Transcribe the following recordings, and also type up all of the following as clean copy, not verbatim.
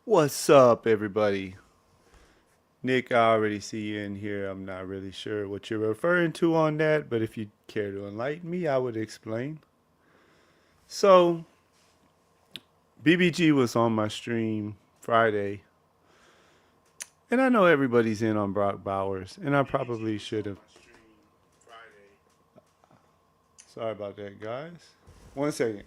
What's up, everybody? Nick, I already see you in here. I'm not really sure what you're referring to on that, but if you care to enlighten me, I would explain. So, BBG was on my stream Friday, and I know everybody's in on Brock Bowers, and I probably should have. Sorry about that, guys. One second.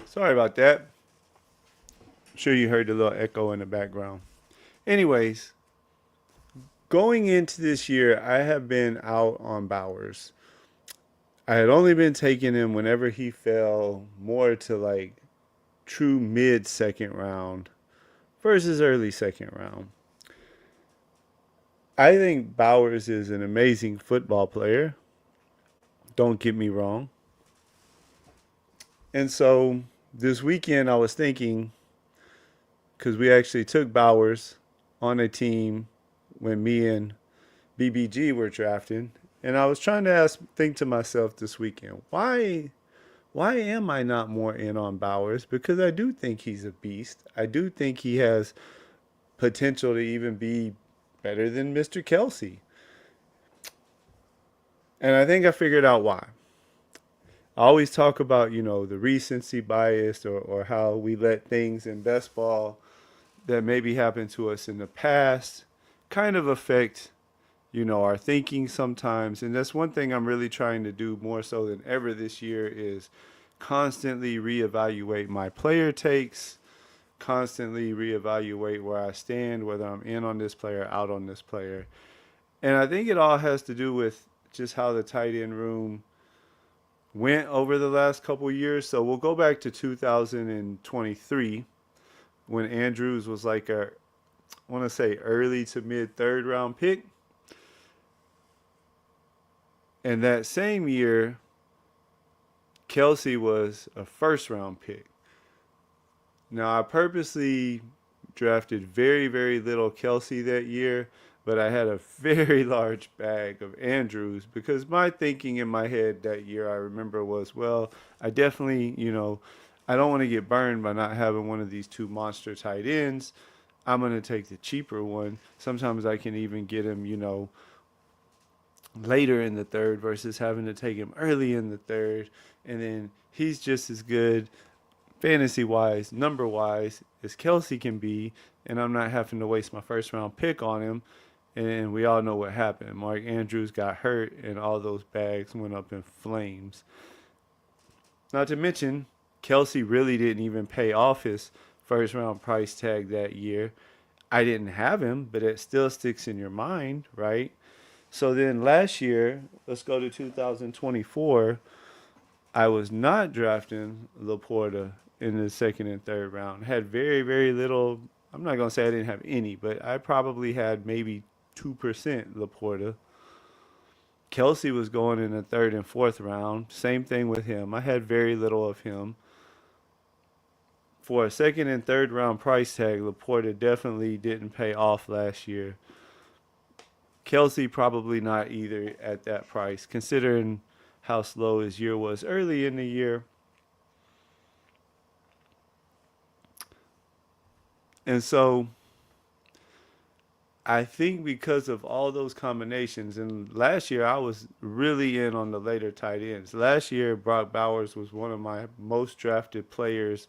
Sorry about that. I'm sure you heard the little echo in the background. Anyways, going into this year, I have been out on Bowers. I had only been taking him whenever he fell more to like true mid second round versus early second round. I think Bowers is an amazing football player. Don't get me wrong. And so this weekend I was thinking, because we actually took Bowers on a team when me and BBG were drafting, and I was trying to think to myself this weekend, why am I not more in on Bowers? Because I do think he's a beast. I do think he has potential to even be better than Mr. Kelsey. And I think I figured out why. I always talk about, the recency bias or how we let things in best ball that maybe happened to us in the past kind of affect, our thinking sometimes. And that's one thing I'm really trying to do more so than ever this year is constantly reevaluate my player takes, constantly reevaluate where I stand, whether I'm in on this player, out on this player. And I think it all has to do with just how the tight end room went over the last couple years. So we'll go back to 2023 when Andrews was like I want to say early to mid third round pick. And that same year, Kelsey was a first round pick. Now, I purposely drafted very, very little Kelsey that year, but I had a very large bag of Andrews because my thinking in my head that year, I remember, was, well, I definitely, I don't want to get burned by not having one of these two monster tight ends. I'm going to take the cheaper one. Sometimes I can even get him, later in the third versus having to take him early in the third. And then he's just as good fantasy wise, number wise, as Kelsey can be, and I'm not having to waste my first round pick on him. And we all know what happened. Mark Andrews got hurt, and all those bags went up in flames. Not to mention, Kelsey really didn't even pay off his first round price tag that year. I didn't have him, but it still sticks in your mind, right? So then last year, let's go to 2024. I was not drafting Laporta in the second and third round. Had very, very little. I'm not going to say I didn't have any, but I probably had maybe 2% Laporta. Kelsey was going in the third and fourth round. Same thing with him. I had very little of him. For a second and third round price tag, Laporta definitely didn't pay off last year. Kelsey probably not either at that price, considering how slow his year was early in the year. And so I think because of all those combinations, and last year I was really in on the later tight ends. Last year, Brock Bowers was one of my most drafted players,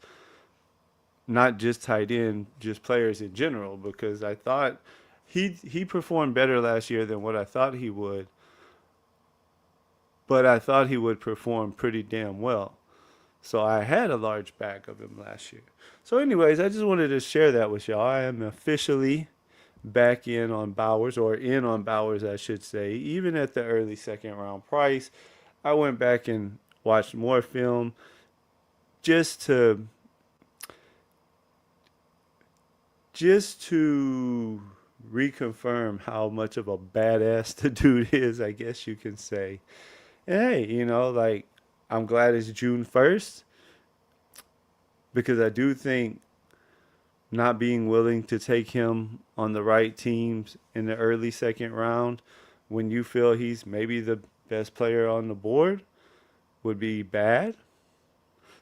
not just tight end, just players in general, because I thought he performed better last year than what I thought he would, but I thought he would perform pretty damn well. So I had a large bag of him last year. So, anyways, I just wanted to share that with y'all. I am officially back in on Bowers, or in on Bowers, I should say, even at the early second round price. I went back and watched more film just to just to reconfirm how much of a badass the dude is, I guess you can say. And hey, like I'm glad it's June 1st because I do think not being willing to take him on the right teams in the early second round when you feel he's maybe the best player on the board would be bad.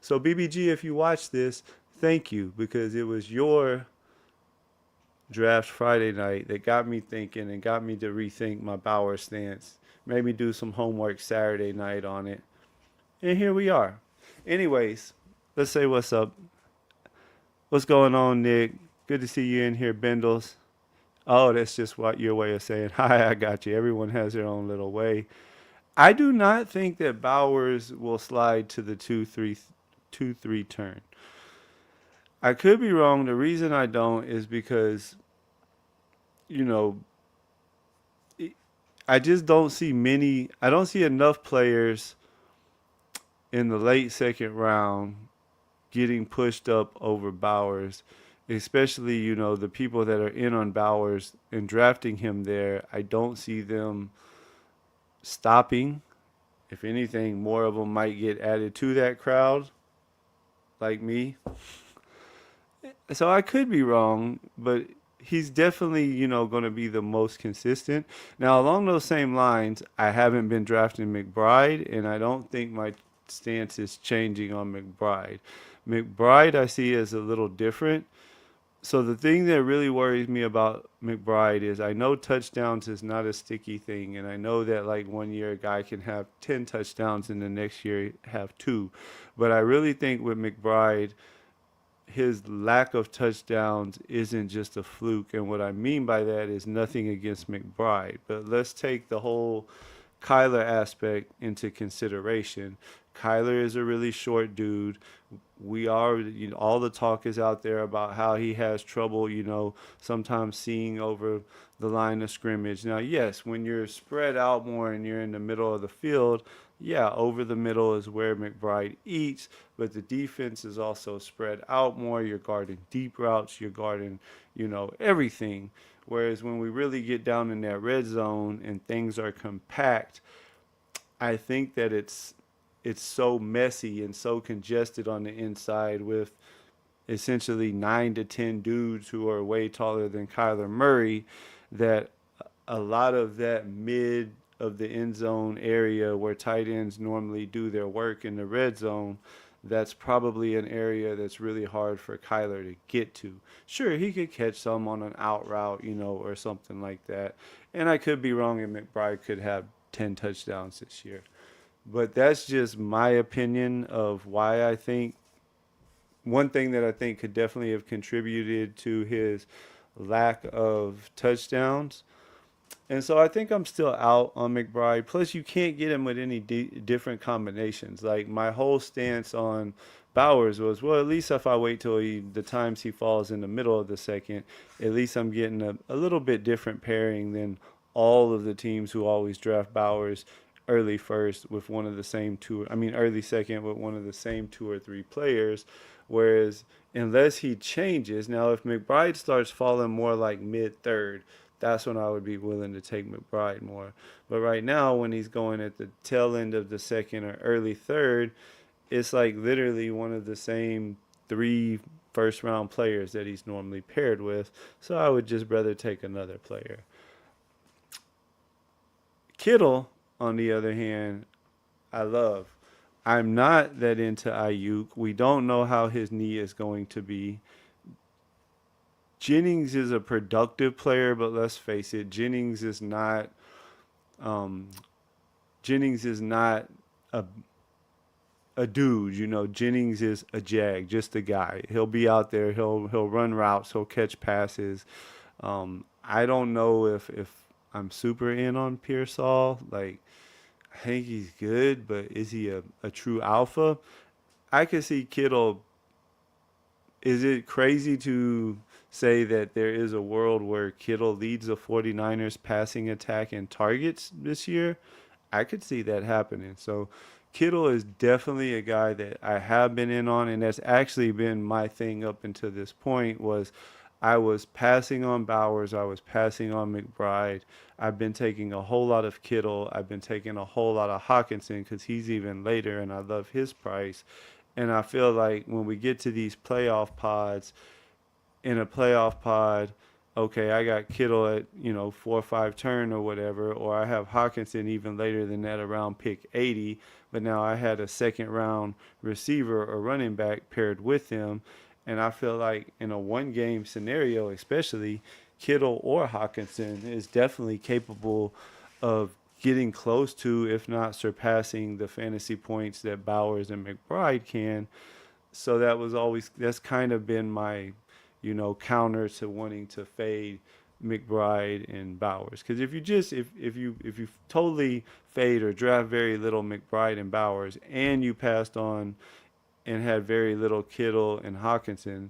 So BBG, if you watch this, thank you because it was your draft Friday night that got me thinking and got me to rethink my Bauer stance. Made me do some homework Saturday night on it. And here we are. Anyways, let's say what's up. What's going on, Nick? Good to see you in here, Bendels. Oh, that's just what your way of saying hi. I got you. Everyone has their own little way. I do not think that Bowers will slide to the 2-3 turn. I could be wrong. The reason I don't is because you know I just don't see many. I don't see enough players in the late second round getting pushed up over Bowers, especially the people that are in on Bowers and drafting him there. I don't see them stopping. If anything, more of them might get added to that crowd, like me. So I could be wrong, but he's definitely, going to be the most consistent. Now, along those same lines, I haven't been drafting McBride, and I don't think my stance is changing on McBride. McBride, I see as a little different. So the thing that really worries me about McBride is I know touchdowns is not a sticky thing, and I know that like one year a guy can have 10 touchdowns and the next year have two. But I really think with McBride, his lack of touchdowns isn't just a fluke. And what I mean by that is nothing against McBride. But let's take the whole Kyler aspect into consideration. Kyler is a really short dude. We are, all the talk is out there about how he has trouble, sometimes seeing over the line of scrimmage. Now, yes, when you're spread out more and you're in the middle of the field, yeah, over the middle is where McBride eats, but the defense is also spread out more. You're guarding deep routes, you're guarding, everything. Whereas when we really get down in that red zone and things are compact, I think that it's so messy and so congested on the inside with essentially 9 to 10 dudes who are way taller than Kyler Murray that a lot of that mid of the end zone area where tight ends normally do their work in the red zone, that's probably an area that's really hard for Kyler to get to. Sure, he could catch some on an out route, or something like that. And I could be wrong, and McBride could have 10 touchdowns this year. But that's just my opinion of why I think one thing that I think could definitely have contributed to his lack of touchdowns. And so I think I'm still out on McBride. Plus, you can't get him with any different combinations. Like my whole stance on Bowers was, well, at least if I wait till the times he falls in the middle of the second, at least I'm getting a little bit different pairing than all of the teams who always draft Bowers early first with one of the same two. I mean, early second with one of the same two or three players. Whereas unless he changes, now if McBride starts falling more like mid third, that's when I would be willing to take McBride more. But right now, when he's going at the tail end of the second or early third, it's like literally one of the same three first round players that he's normally paired with. So I would just rather take another player. Kittle, on the other hand, I love. I'm not that into Ayuk. We don't know how his knee is going to be. Jennings is a productive player, but let's face it, um, Jennings is not a dude. Jennings is a just a guy. He'll be out there. He'll run routes. He'll catch passes. I don't know if I'm super in on Pearsall. Like I think he's good, but is he a true alpha? I could see Kittle. Is it crazy to say that there is a world where Kittle leads the 49ers passing attack in targets this year? I could see that happening. So Kittle is definitely a guy that I have been in on, and that's actually been my thing up until this point was I was passing on Bowers, I was passing on McBride. I've been taking a whole lot of Kittle. I've been taking a whole lot of Hawkinson because he's even later, and I love his price. And I feel like when we get to these playoff pods, in a playoff pod, okay, I got Kittle at, 4 or 5 turn or whatever, or I have Hawkinson even later than that around pick 80, but now I had a second round receiver or running back paired with him. And I feel like in a one game scenario, especially, Kittle or Hawkinson is definitely capable of getting close to, if not surpassing, the fantasy points that Bowers and McBride can. So that's kind of been my, counter to wanting to fade McBride and Bowers. Because if you totally fade or draft very little McBride and Bowers, and you passed on and had very little Kittle and Hawkinson,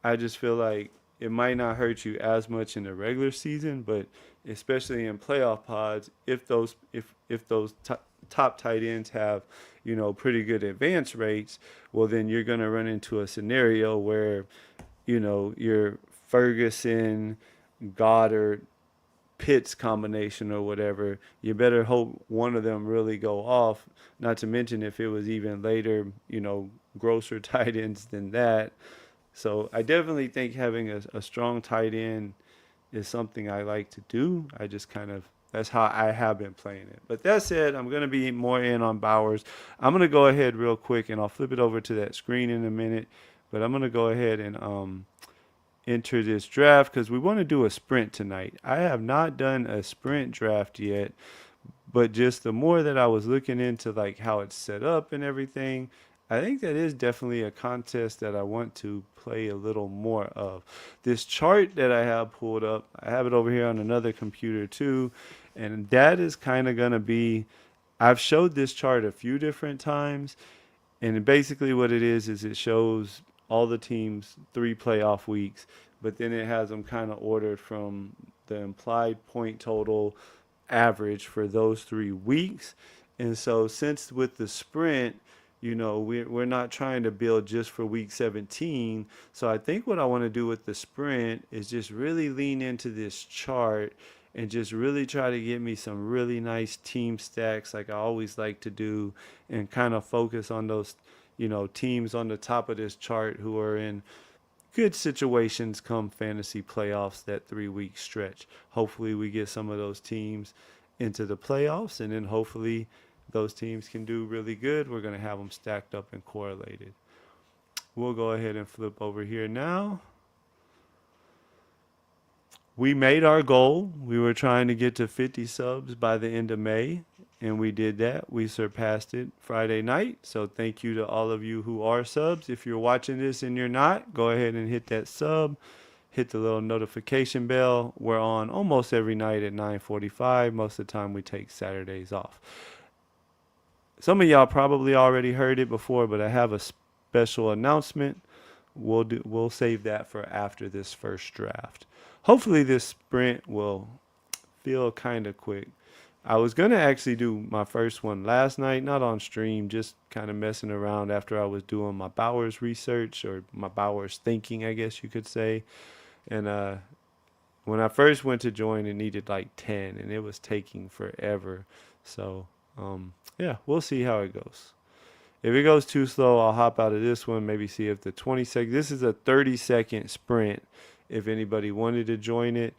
I just feel like it might not hurt you as much in the regular season, but especially in playoff pods, if those top tight ends have, pretty good advance rates, well then you're going to run into a scenario where, your Ferguson, Goddard, Pitts combination or whatever, you better hope one of them really go off. Not to mention if it was even later, grosser tight ends than that. So I definitely think having a strong tight end is something I like to do. I just kind of that's how I have been playing it. But that said, I'm gonna be more in on Bowers. I'm gonna go ahead real quick and I'll flip it over to that screen in a minute. But I'm gonna go ahead and enter this draft because we want to do a sprint tonight. I have not done a sprint draft yet, but just the more that I was looking into like how it's set up and everything, I think that is definitely a contest that I want to play a little more of. This chart that I have pulled up, I have it over here on another computer too, and that is kind of going to be I've showed this chart a few different times, and basically what it is it shows all the teams 3 playoff weeks, but then it has them kind of ordered from the implied point total average for those 3 weeks. And so since with the sprint, we're not trying to build just for week 17. So I think what I want to do with the sprint is just really lean into this chart and just really try to get me some really nice team stacks like I always like to do, and kind of focus on those, teams on the top of this chart who are in good situations come fantasy playoffs, that 3 week stretch. Hopefully we get some of those teams into the playoffs, and then hopefully those teams can do really good. We're going to have them stacked up and correlated. We'll go ahead and flip over here now. We made our goal. We were trying to get to 50 subs by the end of May, and we did that. We surpassed it Friday night. So thank you to all of you who are subs. If you're watching this and you're not, go ahead and hit that sub. Hit the little notification bell. We're on almost every night at 9:45. Most of the time we take Saturdays off. Some of y'all probably already heard it before, but I have a special announcement. We'll save that for after this first draft. Hopefully this sprint will feel kind of quick. I was going to actually do my first one last night, not on stream, just kind of messing around after I was doing my Bowers research, or my Bowers thinking, I guess you could say. And when I first went to join, it needed like 10, and it was taking forever. So, yeah, we'll see how it goes. If it goes too slow, I'll hop out of this one, maybe see if the 20-second, this is a 30-second sprint if anybody wanted to join it.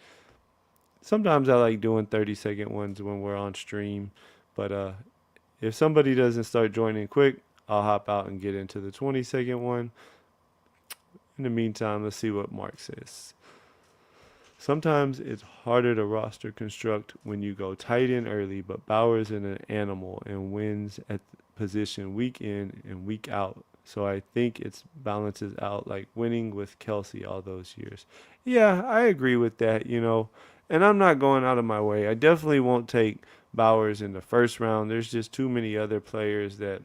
Sometimes I like doing 30-second ones when we're on stream, but if somebody doesn't start joining quick, I'll hop out and get into the 20-second one. In the meantime, let's see what Mark says. Sometimes it's harder to roster construct when you go tight end early, but Bowers is an animal and wins at position week in and week out. So I think it balances out like winning with Kelsey all those years. Yeah, I agree with that, and I'm not going out of my way. I definitely won't take Bowers in the first round. There's just too many other players that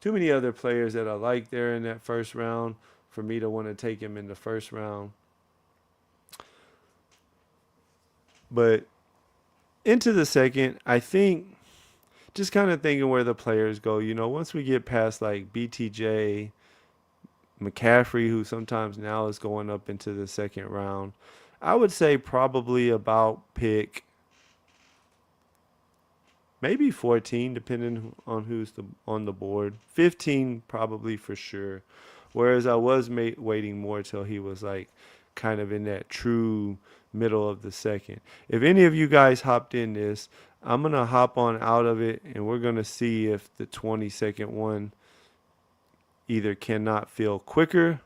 I like there in that first round for me to want to take him in the first round. But into the second, I think just kind of thinking where the players go, once we get past like BTJ, McCaffrey, who sometimes now is going up into the second round, I would say probably about pick maybe 14, depending on who's on the board. 15 probably for sure. Whereas I was waiting more till he was like kind of in that true middle of the second. If any of you guys hopped in this, I'm going to hop on out of it and we're going to see if the 20-second one either cannot feel quicker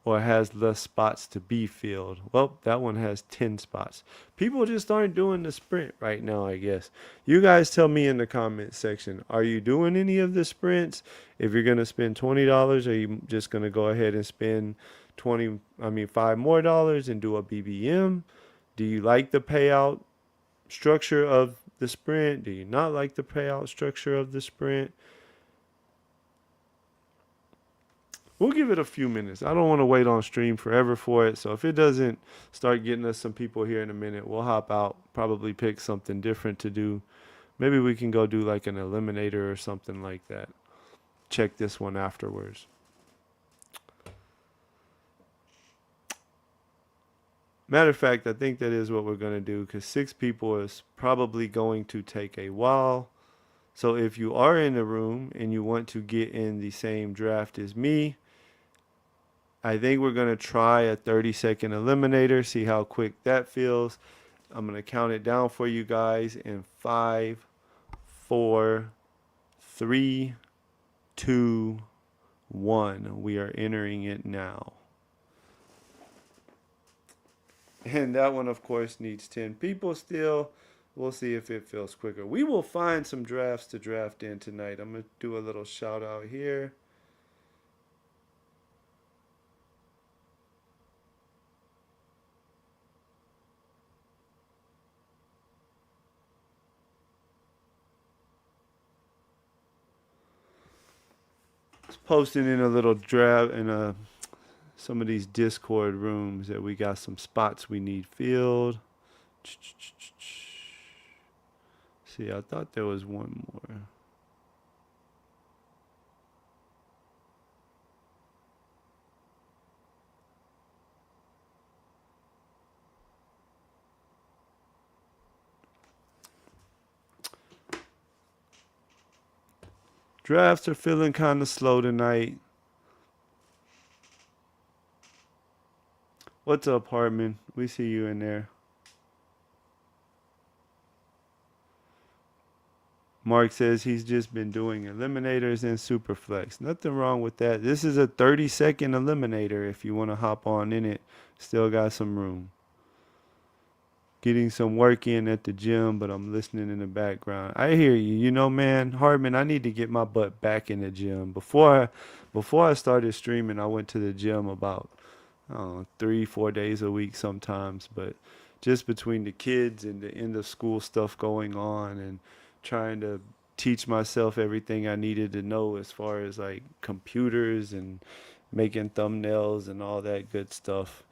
or has less spots to be filled. Well, that one has 10 spots. People just aren't doing the sprint right now, I guess. You guys tell me in the comment section, are you doing any of the sprints? If you're going to spend $20, are you just going to go ahead and spend 5 more dollars and do a BBM? Do you like the payout structure of the sprint? Do you not like the payout structure of the sprint? We'll give it a few minutes. I don't want to wait on stream forever for it. So if it doesn't start getting us some people here in a minute, we'll hop out, probably pick something different to do. Maybe we can go do like an eliminator or something like that. Check this one afterwards. Matter of fact, I think that is what we're going to do because 6 people is probably going to take a while. So if you are in the room and you want to get in the same draft as me, I think we're going to try a 30-second eliminator, see how quick that feels. I'm going to count it down for you guys in 5, 4, 3, 2, 1. We are entering it now. And that one, of course, needs 10 people still. We'll see if it feels quicker. We will find some drafts to draft in tonight. I'm going to do a little shout out here. Posting in a little draft in some of these Discord rooms that we got some spots we need filled. See, I thought there was one more. Drafts are feeling kind of slow tonight. What's up, Hartman? We see you in there. Mark says he's just been doing eliminators and superflex. Nothing wrong with that. This is a 30-second eliminator if you want to hop on in it. Still got some room. Getting some work in at the gym, but I'm listening in the background. I hear you. You know, man, Hartman, I need to get my butt back in the gym. Before I started streaming, I went to the gym about 3-4 days a week sometimes, but just between the kids and the end of school stuff going on and trying to teach myself everything I needed to know as far as like computers and making thumbnails and all that good stuff,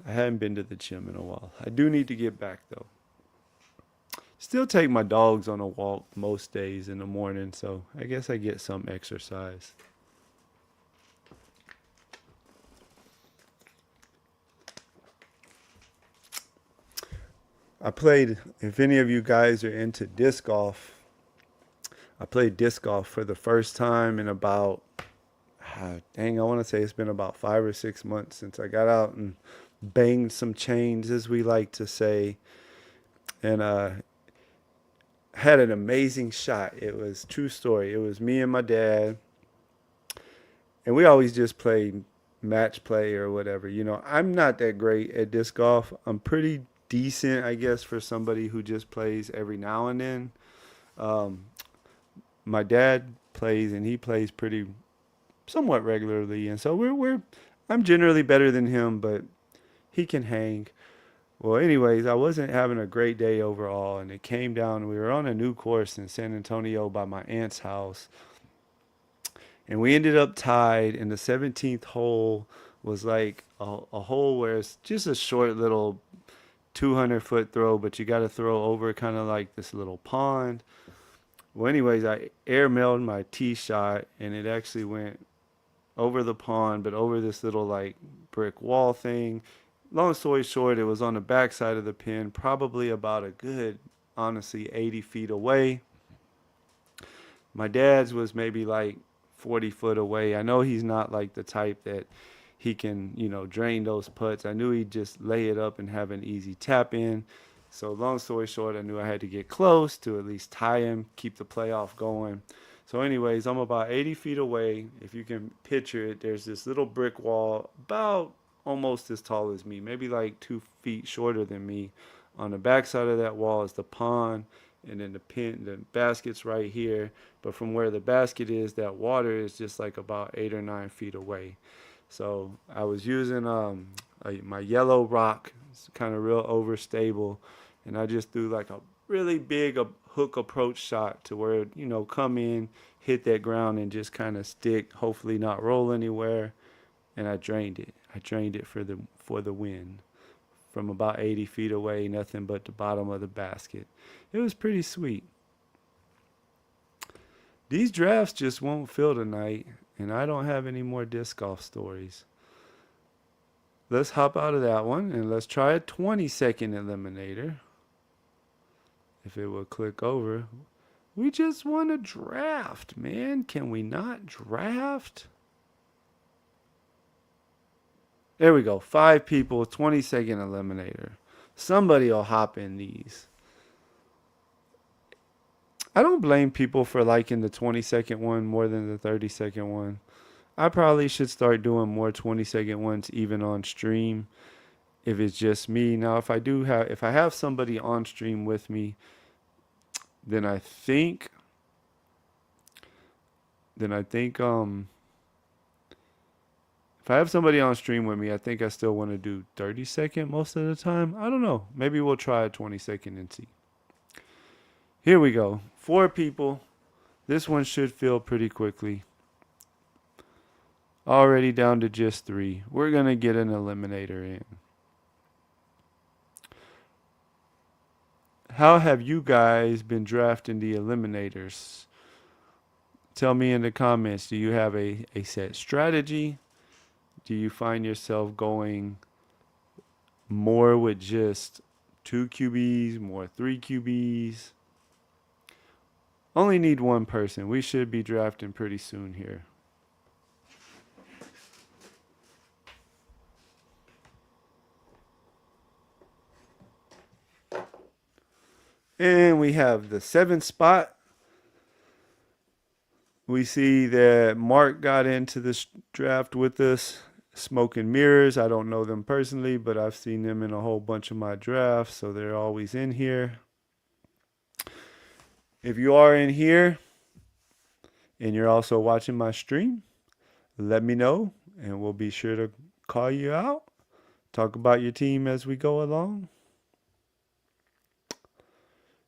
I hadn't been to the gym in a while. I do need to get back though. Still take my dogs on a walk most days in the morning, so I guess I get some exercise. I played, if any of you guys are into disc golf, I played disc golf for the first time in about, I want to say it's been about 5 or 6 months since I got out and banged some chains, as we like to say, and had an amazing shot. It was true story. It was me and my dad, and we always just played match play or whatever. You know, I'm not that great at disc golf. I'm pretty decent, I guess, for somebody who just plays every now and then. My dad plays, and he plays pretty somewhat regularly, and so I'm generally better than him, but he can hang. Well, anyways, I wasn't having a great day overall, and it came down. We were on a new course in San Antonio by my aunt's house, and we ended up tied. And the 17th hole was like a hole where it's just a short little 200-foot throw, but you got to throw over kind of like this little pond. Well, anyways, I airmailed my tee shot, and it actually went over the pond, but over this little like brick wall thing. Long story short, it was on the back side of the pin, probably about a good, honestly, 80 feet away. My dad's was maybe like 40 foot away. I know he's not like the type that he can, drain those putts. I knew he'd just lay it up and have an easy tap in. So long story short, I knew I had to get close to at least tie him, keep the playoff going. So anyways, I'm about 80 feet away. If you can picture it, there's this little brick wall about almost as tall as me, maybe like 2 feet shorter than me. On the backside of that wall is the pond, and then the basket's right here. But from where the basket is, that water is just like about 8 or 9 feet away. So I was using my yellow rock. It's kind of real overstable, and I just threw like a really big hook approach shot to where come in, hit that ground, and just kind of stick. Hopefully not roll anywhere. And I drained it. I drained it for the win. From about 80 feet away, nothing but the bottom of the basket. It was pretty sweet. These drafts just won't fill tonight, and I don't have any more disc golf stories. Let's hop out of that one and let's try a 20-second eliminator. If it will click over. We just won a draft, man. Can we not draft? There we go. 5 people, 20-second eliminator. Somebody will hop in these. I don't blame people for liking the 20-second one more than the 30-second one. I probably should start doing more 20-second ones even on stream if it's just me. Now, if I have somebody on stream with me, then I think if I have somebody on stream with me, I think I still want to do 30-second most of the time. I don't know. Maybe we'll try a 20-second and see. Here we go. 4 people. This one should fill pretty quickly. Already down to just 3. We're going to get an eliminator in. How have you guys been drafting the eliminators? Tell me in the comments. Do you have a set strategy? Do you find yourself going more with just 2 QBs, more 3 QBs? Only need one person. We should be drafting pretty soon here. And we have the 7th spot. We see that Mark got into this draft with us. Smoke and Mirrors. I don't know them personally, but I've seen them in a whole bunch of my drafts, so they're always in here. If you are in here and you're also watching my stream, let me know and we'll be sure to call you out. Talk about your team as we go along.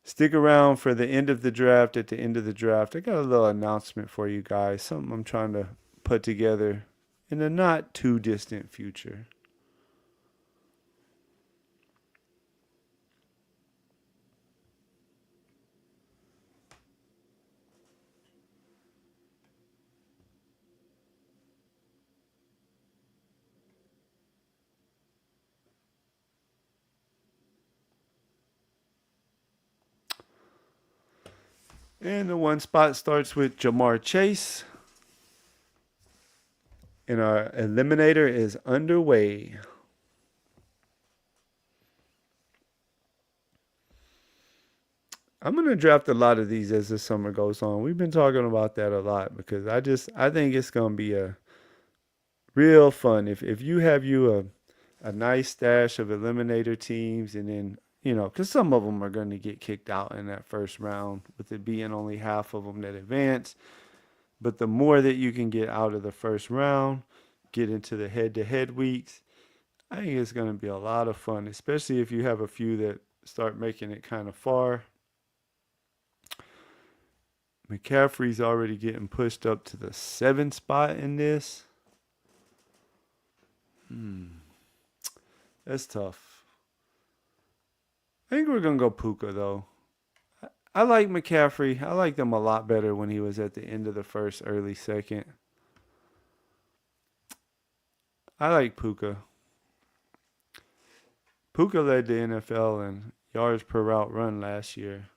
Stick around for the end of the draft. At the end of the draft, I got a little announcement for you guys. Something I'm trying to put together in the not too distant future. And the 1 spot starts with Jamar Chase. And our eliminator is underway. I'm going to draft a lot of these as the summer goes on. We've been talking about that a lot because I think it's going to be a real fun. If you have a nice stash of eliminator teams, and then, because some of them are going to get kicked out in that first round, with it being only half of them that advance. But the more that you can get out of the first round, get into the head-to-head weeks, I think it's going to be a lot of fun, especially if you have a few that start making it kind of far. McCaffrey's already getting pushed up to the 7th spot in this. That's tough. I think we're going to go Puka, though. I like McCaffrey. I liked him a lot better when he was at the end of the first, early second. I like Puka. Puka led the NFL in yards per route run last year.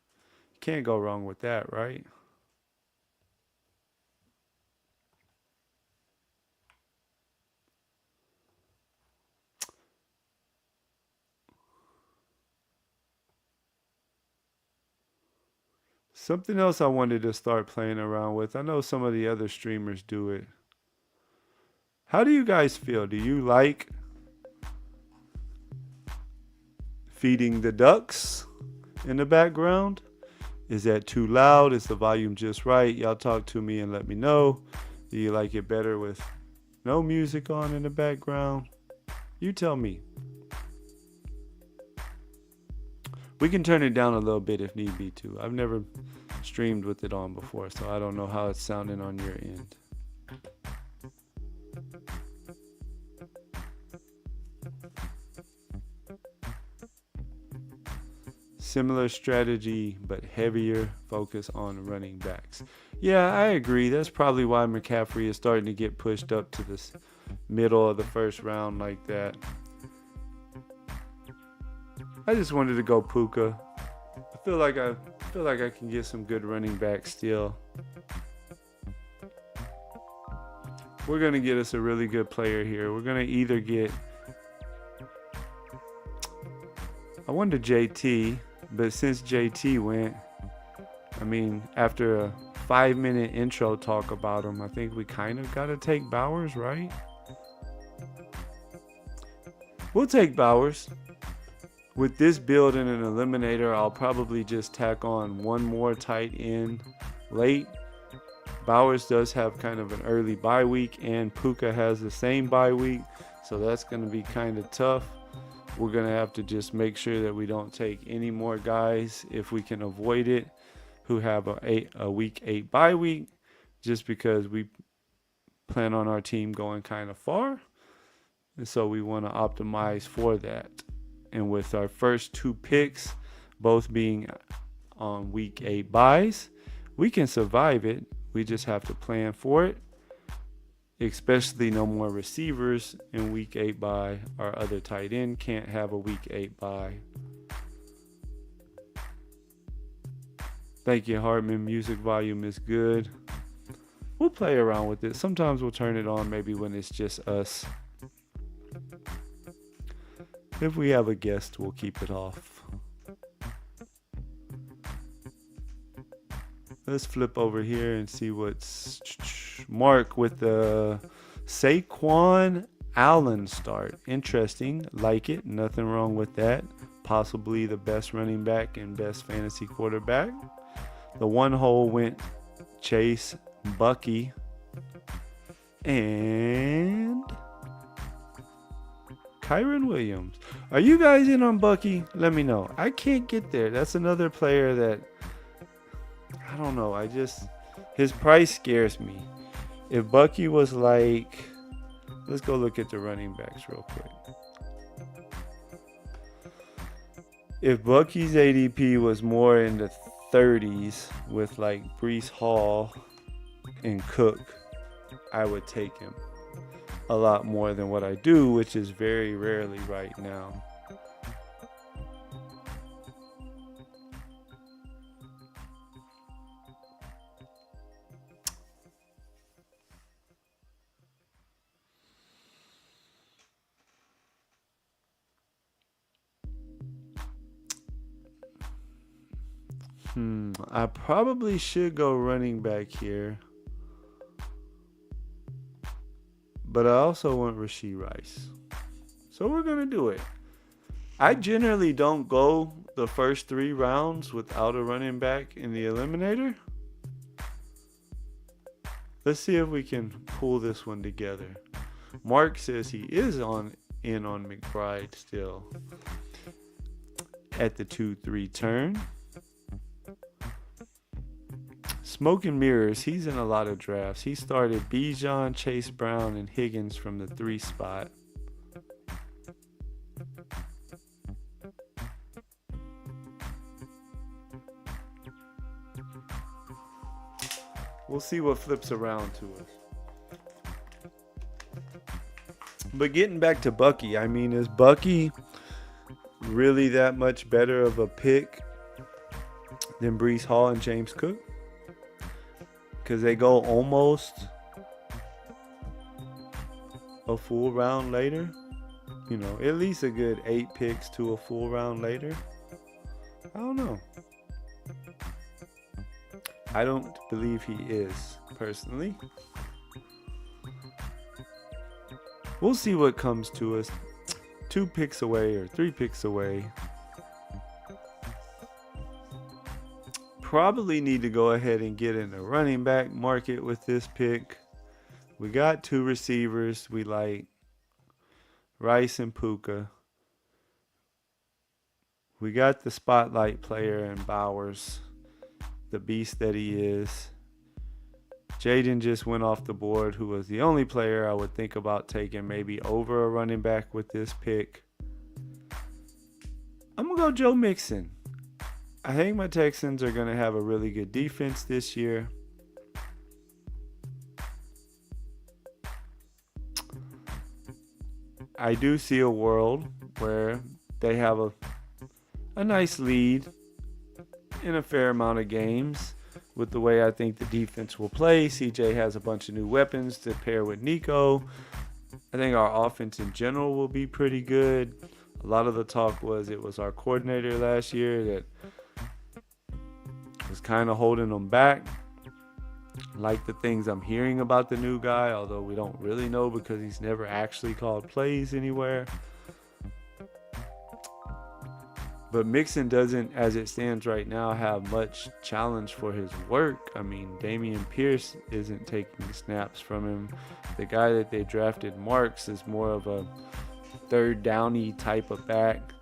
Can't go wrong with that, right? Something else I wanted to start playing around with. I know some of the other streamers do it. How do you guys feel? Do you like feeding the ducks in the background? Is that too loud? Is the volume just right? Y'all talk to me and let me know. Do you like it better with no music on in the background? You tell me. We can turn it down a little bit if need be too. I've never streamed with it on before, so I don't know how it's sounding on your end. Similar strategy, but heavier focus on running backs. Yeah, I agree. That's probably why McCaffrey is starting to get pushed up to this middle of the first round like that. I just wanted to go Puka. I feel like I can get some good running backs still. We're gonna get us a really good player here. We're gonna either get, I wanted JT, but since JT went, I mean, after a 5-minute intro talk about him, I think we kind of got to take Bowers, right? We'll take Bowers. With this build and an eliminator, I'll probably just tack on one more tight end late. Bowers does have kind of an early bye week, and Puka has the same bye week, so that's going to be kind of tough. We're going to have to just make sure that we don't take any more guys, if we can avoid it, who have a week 8 bye week, just because we plan on our team going kind of far. And so we want to optimize for that. And with our first 2 picks, both being on week 8 buys, we can survive it. We just have to plan for it. Especially no more receivers in week 8 bye. Our other tight end can't have a week 8 bye. Thank you, Hartman. Music volume is good. We'll play around with it. Sometimes we'll turn it on maybe when it's just us. If we have a guest, we'll keep it off. Let's flip over here and see what's Mark with the Saquon Allen start. Interesting. Like it. Nothing wrong with that. Possibly the best running back and best fantasy quarterback. The one hole went Chase, Bucky, and Kyron Williams. Are you guys in on Bucky? Let me know. I can't get there. That's another player that, I don't know. His price scares me. If Bucky was like, let's go look at the running backs real quick. If Bucky's ADP was more in the 30s with like Breece Hall and Cook, I would take him a lot more than what I do, which is very rarely right now. I probably should go running back here. But I also want Rashee Rice. So we're going to do it. I generally don't go the first 3 rounds without a running back in the eliminator. Let's see if we can pull this one together. Mark says he is in on McBride still at the 2-3 turn. Smoke and Mirrors, he's in a lot of drafts. He started Bijan, Chase Brown, and Higgins from the 3 spot. We'll see what flips around to us. But getting back to Bucky, I mean, is Bucky really that much better of a pick than Breece Hall and James Cook? Because they go almost a full round later. You know, at least a good 8 picks to a full round later. I don't know. I don't believe he is, personally. We'll see what comes to us. 2 picks away or 3 picks away. Probably need to go ahead and get in the running back market with this pick. We got 2 receivers we like, Rice and Puka. We got the spotlight player in Bowers, the beast that he is. Jaden just went off the board, who was the only player I would think about taking maybe over a running back with this pick. I'm going to go Joe Mixon. I think my Texans are going to have a really good defense this year. I do see a world where they have a nice lead in a fair amount of games with the way I think the defense will play. CJ has a bunch of new weapons to pair with Nico. I think our offense in general will be pretty good. A lot of the talk was it was our coordinator last year that was kind of holding them back. Like the things I'm hearing about the new guy, although we don't really know because he's never actually called plays anywhere. But Mixon doesn't, as it stands right now, have much challenge for his work. I mean, Dameon Pierce isn't taking snaps from him. The guy that they drafted, Marks, is more of a third downy type of back.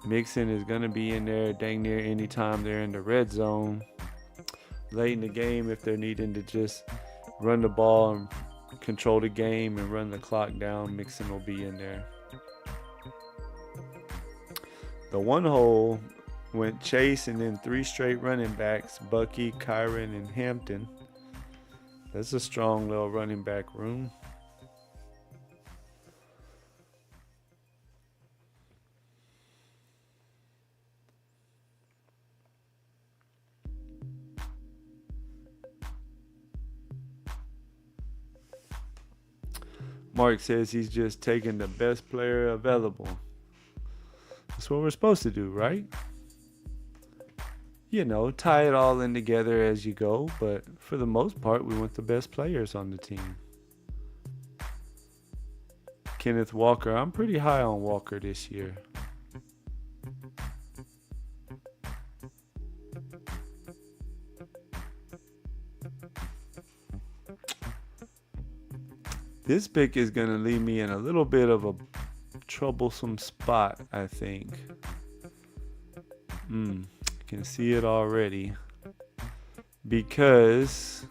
Mixon is going to be in there dang near any time they're in the red zone. Late in the game, if they're needing to just run the ball and control the game and run the clock down, Mixon will be in there. The one hole went Chase and then 3 straight running backs, Bucky, Kyron, and Hampton. That's a strong little running back room. Mark says he's just taking the best player available. That's what we're supposed to do, right? You know, tie it all in together as you go, but for the most part, we want the best players on the team. Kenneth Walker, I'm pretty high on Walker this year. This pick is going to leave me in a little bit of a troublesome spot, I think. Can see it already. Because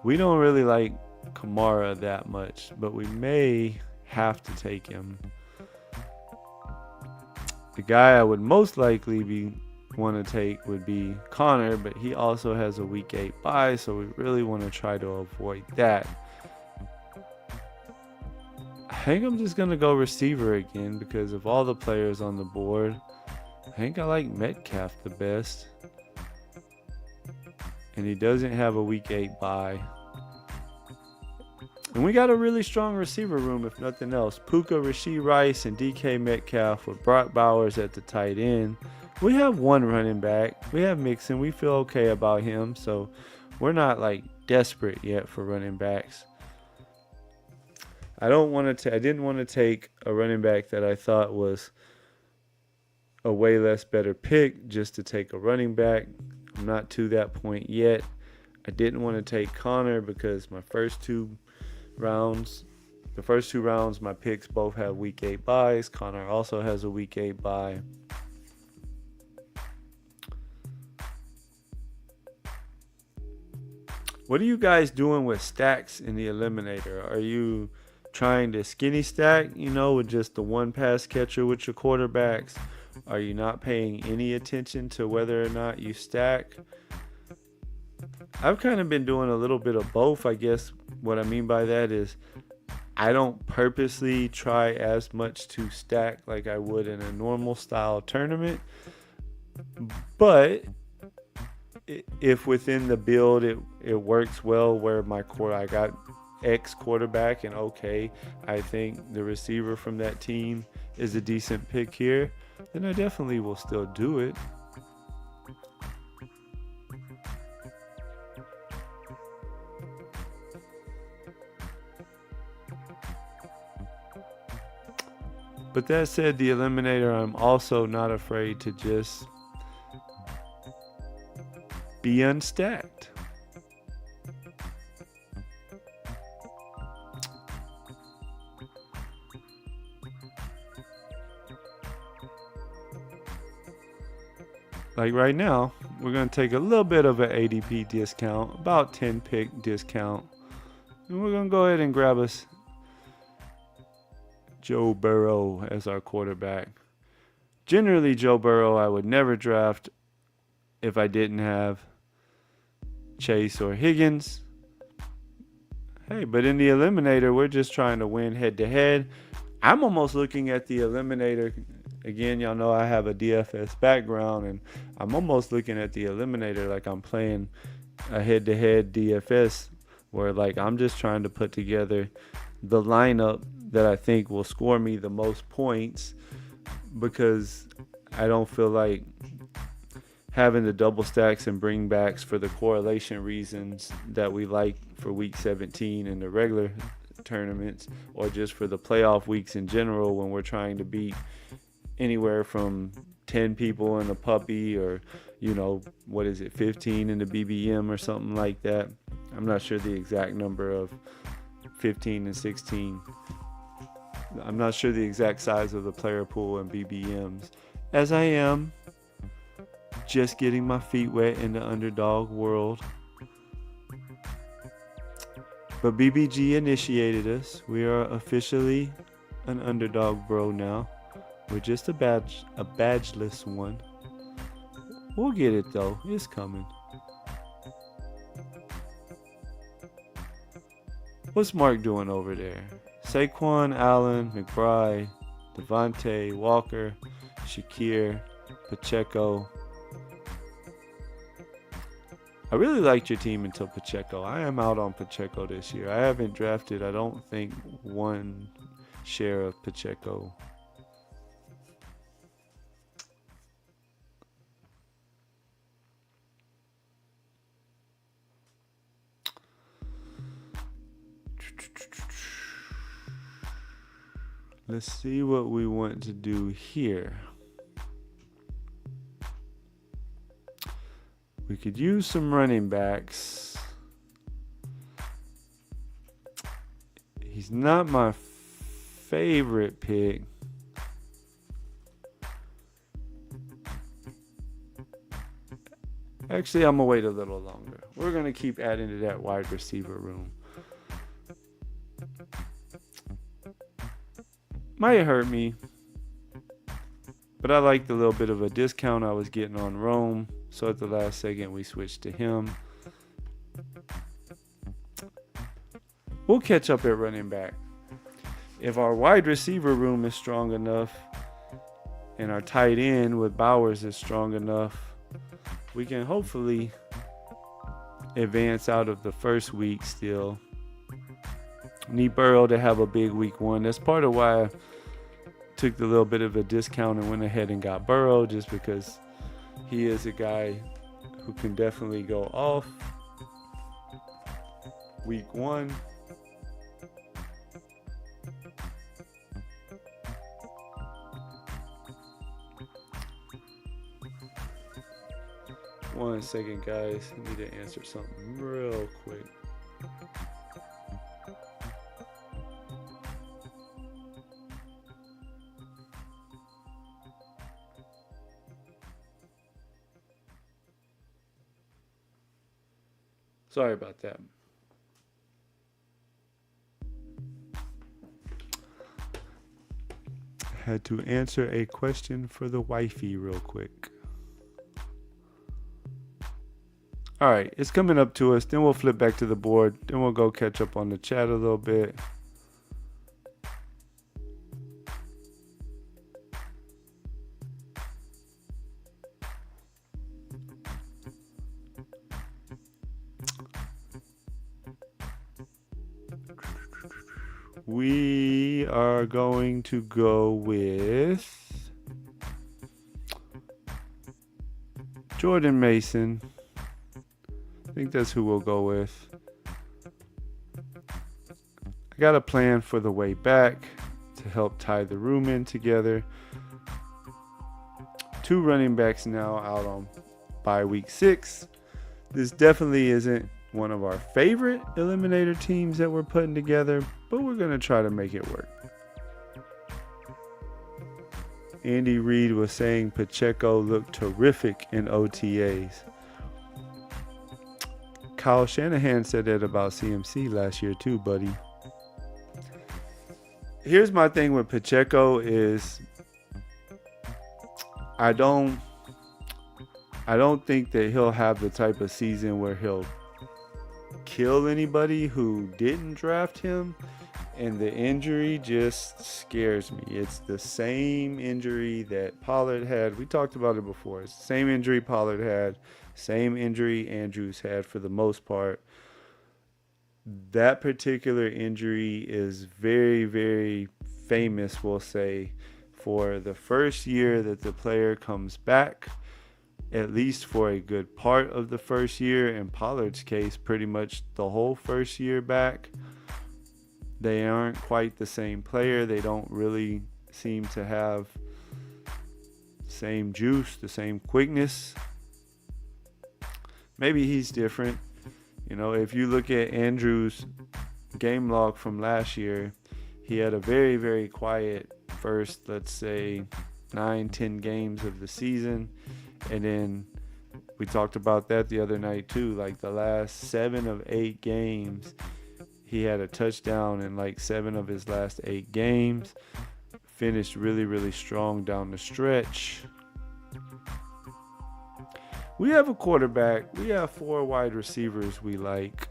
we don't really like Kamara that much, but we may have to take him. The guy I would most likely want to take would be Connor, but he also has a week 8 bye, so we really want to try to avoid that. I think I'm just going to go receiver again because of all the players on the board. I think I like Metcalf the best. And he doesn't have a week 8 bye. And we got a really strong receiver room, if nothing else. Puka, Rashee Rice, and DK Metcalf with Brock Bowers at the tight end. We have one running back. We have Mixon. We feel okay about him. So we're not like desperate yet for running backs. I didn't want to take a running back that I thought was a way less better pick just to take a running back. I'm not to that point yet. I didn't want to take Connor because the first 2 rounds, my picks both have week 8 buys. Connor also has a week 8 buy. What are you guys doing with stacks in the eliminator? Are you trying to skinny stack, with just the one pass catcher with your quarterbacks? Are you not paying any attention to whether or not you stack? I've kind of been doing a little bit of both. I guess what I mean by that is I don't purposely try as much to stack like I would in a normal style tournament. But if within the build it works well where I got X quarterback and okay, I think the receiver from that team is a decent pick here, then I definitely will still do it. But that said, the eliminator, I'm also not afraid to just be unstacked. Like right now, we're going to take a little bit of an ADP discount, about 10 pick discount. And we're going to go ahead and grab us Joe Burrow as our quarterback. Generally, Joe Burrow I would never draft if I didn't have Chase or Higgins. Hey, but in the eliminator, we're just trying to win head to head. I'm almost looking at the eliminator. Again, y'all know I have a DFS background, and I'm almost looking at the eliminator like I'm playing a head-to-head DFS where like I'm just trying to put together the lineup that I think will score me the most points, because I don't feel like having the double stacks and bring backs for the correlation reasons that we like for week 17 in the regular tournaments, or just for the playoff weeks in general when we're trying to beat anywhere from 10 people in a puppy, or 15 in the BBM or something like that. I'm not sure the exact number of 15 and 16. I'm not sure the exact size of the player pool and BBMs, as I am just getting my feet wet in the Underdog world. But BBG initiated us. We are officially an Underdog bro now. We're just a badgeless one. We'll get it though. It's coming. What's Mark doing over there? Saquon, Allen, McBride, Devontae, Walker, Shakir, Pacheco. I really liked your team until Pacheco. I am out on Pacheco this year. I haven't drafted, I don't think, one share of Pacheco. Let's see what we want to do here. We could use some running backs. He's not my favorite pick. Actually, I'm going to wait a little longer. We're going to keep adding to that wide receiver room. Might hurt me, but I like the little bit of a discount I was getting on Rome, so at the last second we switched to him. We'll catch up at running back. If our wide receiver room is strong enough and our tight end with Bowers is strong enough, we can hopefully advance out of the first week still. Need Burrow to have a big week one. That's part of why I took the little bit of a discount and went ahead and got Burrow, just because he is a guy who can definitely go off week one. One second, guys. I need to answer something real quick. Sorry about that. Had to answer a question for the wifey real quick. All right, it's coming up to us. Then we'll flip back to the board. Then we'll go catch up on the chat a little bit. We are going to go with Jordan Mason. I think that's who we'll go with. I got a plan for the way back to to help tie the room in together. 2 running backs now out on bye week 6. This definitely isn't one of our favorite eliminator teams that we're putting together, but we're going to try to make it work. Andy Reid was saying Pacheco looked terrific in OTAs. Kyle Shanahan said that about CMC last year too, buddy. Here's my thing with Pacheco is I don't think that he'll have the type of season where he'll kill anybody who didn't draft him, and the injury just scares me. It's the same injury that Pollard had. We talked about it before. It's the same injury Pollard had, same injury Andrews had for the most part. That particular injury is very, very famous, we'll say, for the first year that the player comes back, at least for a good part of the first year. In Pollard's case, pretty much the whole first year back. They aren't quite the same player. They don't really seem to have the same juice, the same quickness. Maybe he's different. You know, if you look at Andrews' game log from last year, he had a very, very quiet first, let's say, 9-10 games of the season. And then we talked about that the other night too. Like the last 7 of 8 games, he had a touchdown in like 7 of his last 8 games. Finished really, really strong down the stretch. We have a quarterback. We have 4 wide receivers we like.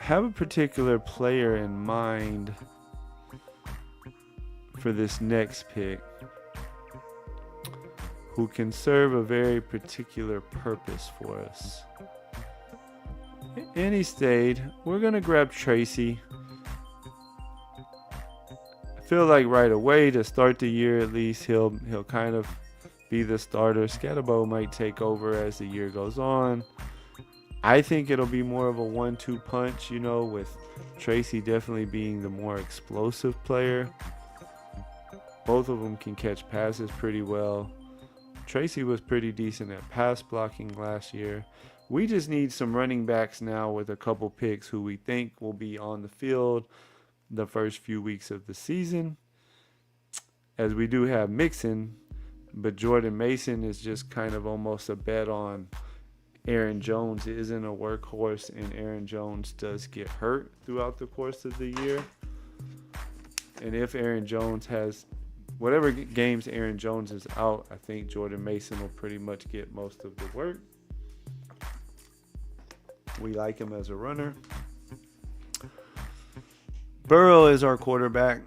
I have a particular player in mind for this next pick who can serve a very particular purpose for us. And he stayed. We're going to grab Tracy. I feel like right away to start the year at least he'll kind of be the starter. Scatterbo might take over as the year goes on. I think it'll be more of a 1-2 punch, you know, with Tracy definitely being the more explosive player. Both of them can catch passes pretty well. Tracy was pretty decent at pass blocking last year. We just need some running backs now with a couple picks who we think will be on the field the first few weeks of the season. As we do have Mixon, but Jordan Mason is just kind of almost a bet on Aaron Jones isn't a workhorse, and Aaron Jones does get hurt throughout the course of the year. And if Aaron Jones has whatever games Aaron Jones is out, I think Jordan Mason will pretty much get most of the work. We like him as a runner. Burrow is our quarterback.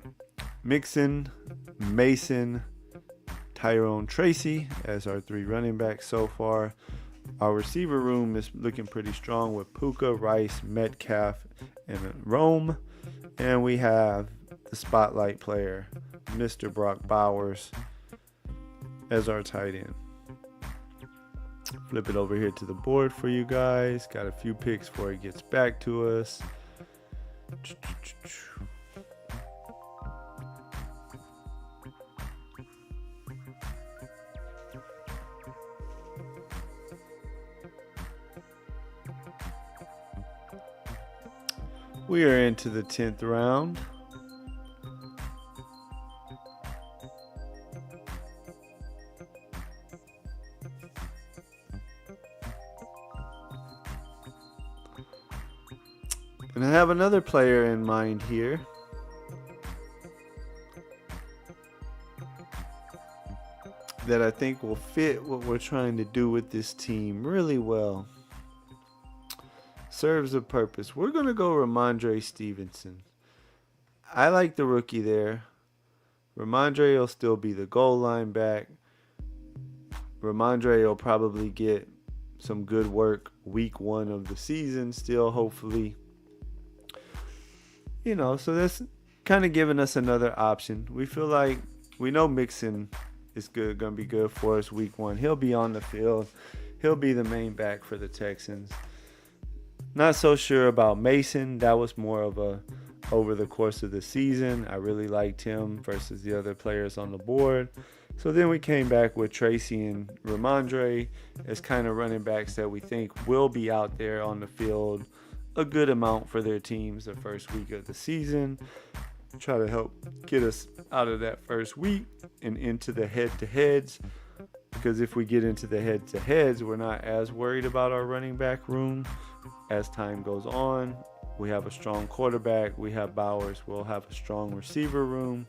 Mixon, Mason, Tyrone, Tracy as our 3 running backs so far. Our receiver room is looking pretty strong with Puka, Rice, Metcalf, and Rome. And we have the spotlight player, Mr. Brock Bowers, as our tight end. Flip it over here to the board for you guys. Got a few picks before it gets back to us. We are into the 10th round. And I have another player in mind here. That I think will fit what we're trying to do with this team really well. Serves a purpose. We're going to go Ramondre Stevenson. I like the rookie there. Ramondre will still be the goal line back. Ramondre will probably get some good work week 1 of the season still, hopefully. You know, so that's kind of giving us another option. We feel like we know Mixon is going to be good for us week 1. He'll be on the field. He'll be the main back for the Texans. Not so sure about Mason. That was more of a over the course of the season. I really liked him versus the other players on the board. So then we came back with Tracy and Ramondre as kind of running backs that we think will be out there on the field a good amount for their teams the first week of the season. Try to help get us out of that first week and into the head-to-heads. Because if we get into the head-to-heads, we're not as worried about our running back room as time goes on. We have a strong quarterback. We have Bowers. We'll have a strong receiver room.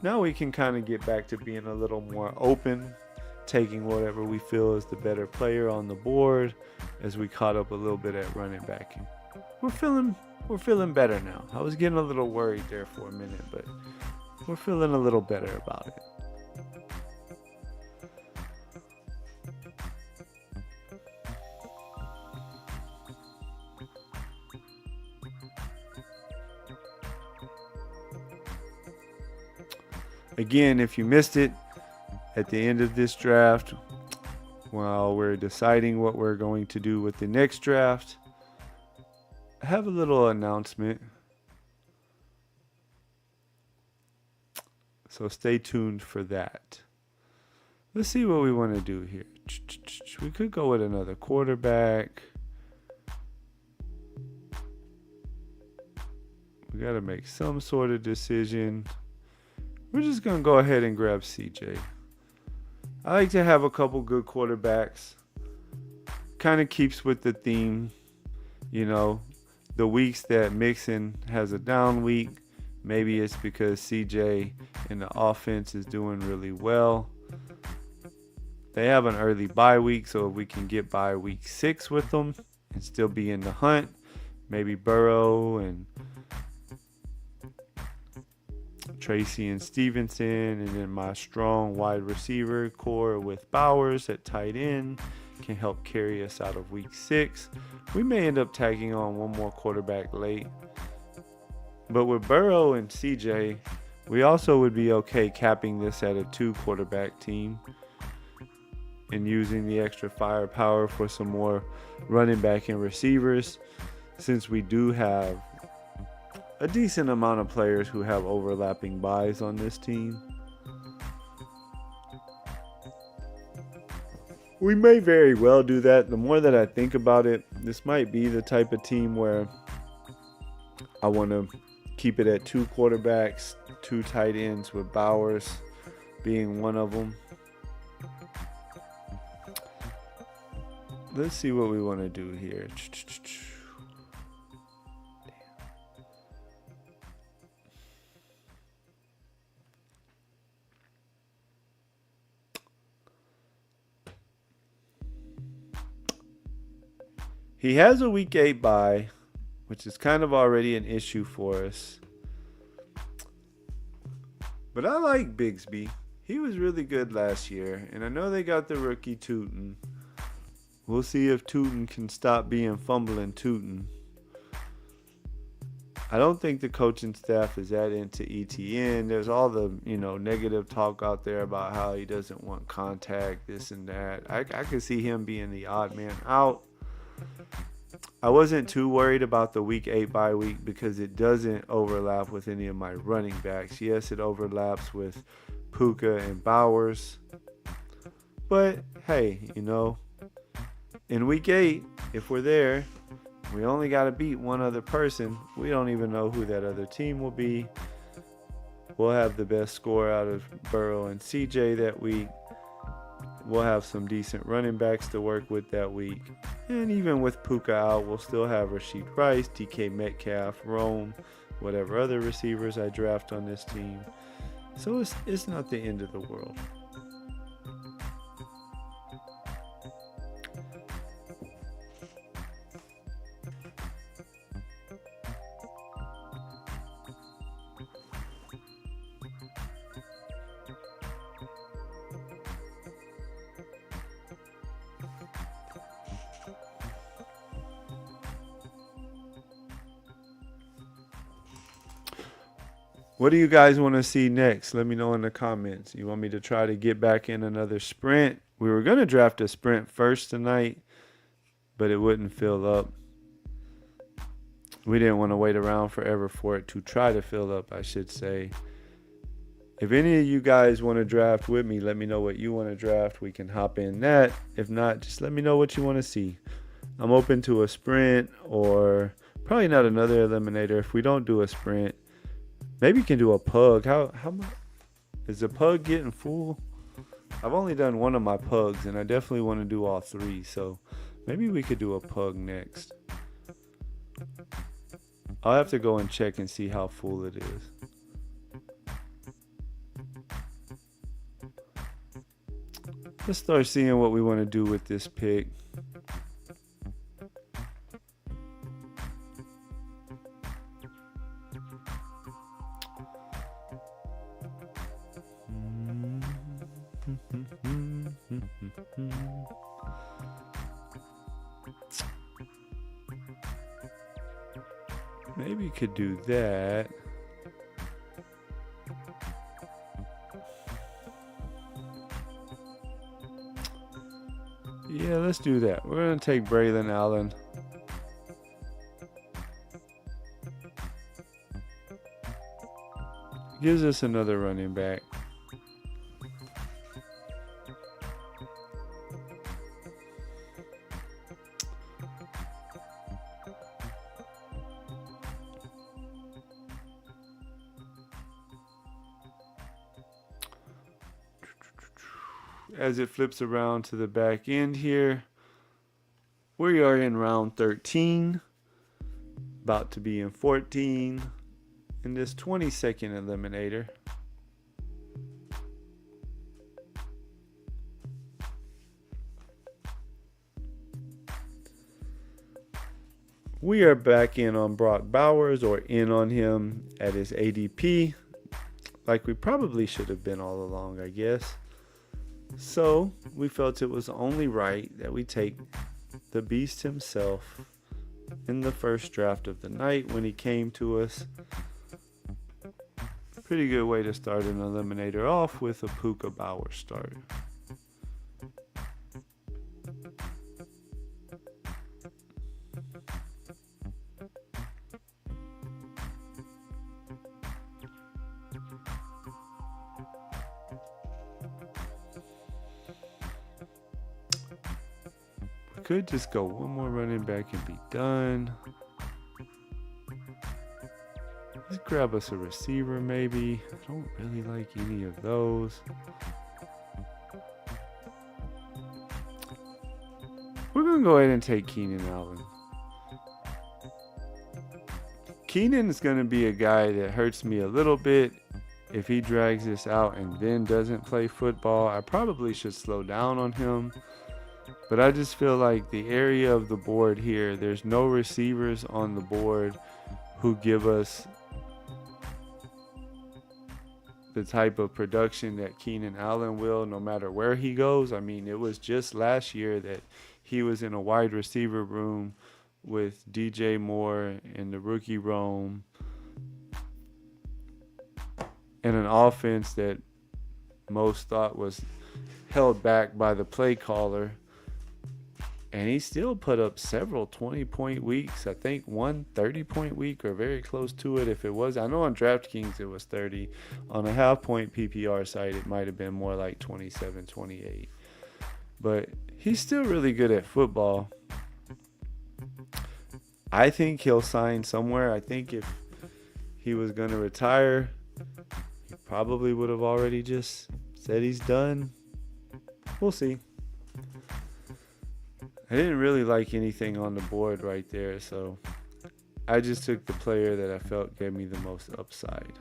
Now we can kind of get back to being a little more open, taking whatever we feel is the better player on the board as we caught up a little bit at running back. We're feeling better now. I was getting a little worried there for a minute, but we're feeling a little better about it. Again, if you missed it, at the end of this draft, while we're deciding what we're going to do with the next draft, I have a little announcement. So stay tuned for that. Let's see what we want to do here. We could go with another quarterback. We got to make some sort of decision. We're just going to go ahead and grab CJ. I like to have a couple good quarterbacks. Kind of keeps with the theme. You know, the weeks that Mixon has a down week, maybe it's because CJ and the offense is doing really well. They have an early bye week, so if we can get by week 6 with them and still be in the hunt, maybe Burrow and Tracy and Stevenson, and then my strong wide receiver core with Bowers at tight end can help carry us out of week 6. We may end up tagging on one more quarterback late. But with Burrow and CJ, we also would be okay capping this at a 2 quarterback team and using the extra firepower for some more running back and receivers, since we do have a decent amount of players who have overlapping buys on this team. We may very well do that. The more that I think about it, this might be the type of team where I want to keep it at 2 quarterbacks, 2 tight ends, with Bowers being one of them. Let's see what we want to do here. He has a week 8 bye, which is kind of already an issue for us. But I like Bigsby. He was really good last year, and I know they got the rookie Tootin. We'll see if Tootin can stop being fumbling Tootin. I don't think the coaching staff is that into ETN. There's all the, negative talk out there about how he doesn't want contact, this and that. I could see him being the odd man out. I wasn't too worried about the week 8 bye week because it doesn't overlap with any of my running backs. Yes, it overlaps with Puka and Bowers. But, hey, in week 8, if we're there, we only got to beat one other person. We don't even know who that other team will be. We'll have the best score out of Burrow and CJ that week. We'll have some decent running backs to work with that week. And even with Puka out, we'll still have Rashid Rice, DK Metcalf, Rome, whatever other receivers I draft on this team. So it's not the end of the world. What do you guys want to see next? Let me know in the comments. You want me to try to get back in another sprint? We were going to draft a sprint first tonight, but it wouldn't fill up. we didn't want to wait around forever for it to try to fill up, I should say. If any of you guys want to draft with me, let me know what you want to draft. We can hop in that. If not, just let me know what you want to see. I'm open to a sprint or probably not another eliminator. If we don't do a sprint, maybe you can do a pug. How much is the pug getting full? I've only done one of my pugs, and I definitely want to do all three. So maybe we could do a pug next. I'll have to go and check and see how full it is. Let's start seeing what we want to do with this pick. Maybe you could do that. Yeah, let's do that. We're going to take Braylon Allen. Gives us another running back. As it flips around to the back end here, we are in round 13, about to be in 14, in this 20-second eliminator. We are back in on Brock Bowers, or in on him at his ADP, like we probably should have been all along, I guess. So we felt it was only right that we take the beast himself in the first draft of the night when he came to us. Pretty good way to start an eliminator off with a Puka Bowers start. Could just go one more running back and be done. Let's grab us a receiver maybe. I don't really like any of those. We're going to go ahead and take Keenan Allen. Keenan is going to be a guy that hurts me a little bit if he drags this out and then doesn't play football. I probably should slow down on him. But I just feel like the area of the board here, there's no receivers on the board who give us the type of production that Keenan Allen will, no matter where he goes. I mean, it was just last year that he was in a wide receiver room with DJ Moore in the rookie roam, and an offense that most thought was held back by the play caller. And he still put up several 20-point weeks. I think one 30-point week or very close to it. If it was, I know on DraftKings it was 30. On a half-point PPR site, it might have been more like 27, 28. But he's still really good at football. I think he'll sign somewhere. I think if he was going to retire, he probably would have already just said he's done. We'll see. I didn't really like anything on the board right there, so I just took the player that I felt gave me the most upside.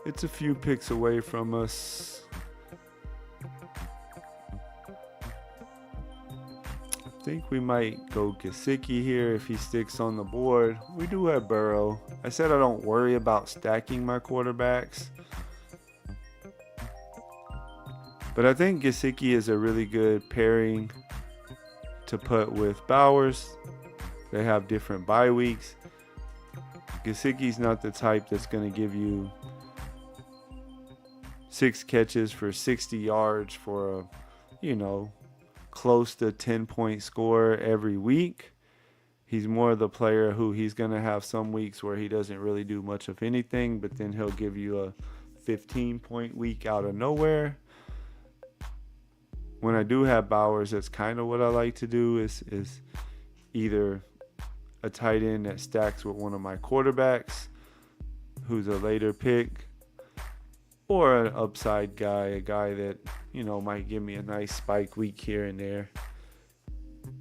It's a few picks away from us. I think we might go Gesicki here if he sticks on the board. We do have Burrow. I said I don't worry about stacking my quarterbacks, but I think Gesicki is a really good pairing to put with Bowers. They have different bye weeks. Gesicki's not the type that's going to give you 6 catches for 60 yards for a, close to 10-point score every week. He's more the player who he's going to have some weeks where he doesn't really do much of anything, but then he'll give you a 15-point week out of nowhere. When I do have Bowers, that's kind of what I like to do is either a tight end that stacks with one of my quarterbacks who's a later pick, or an upside guy, a guy that, might give me a nice spike week here and there.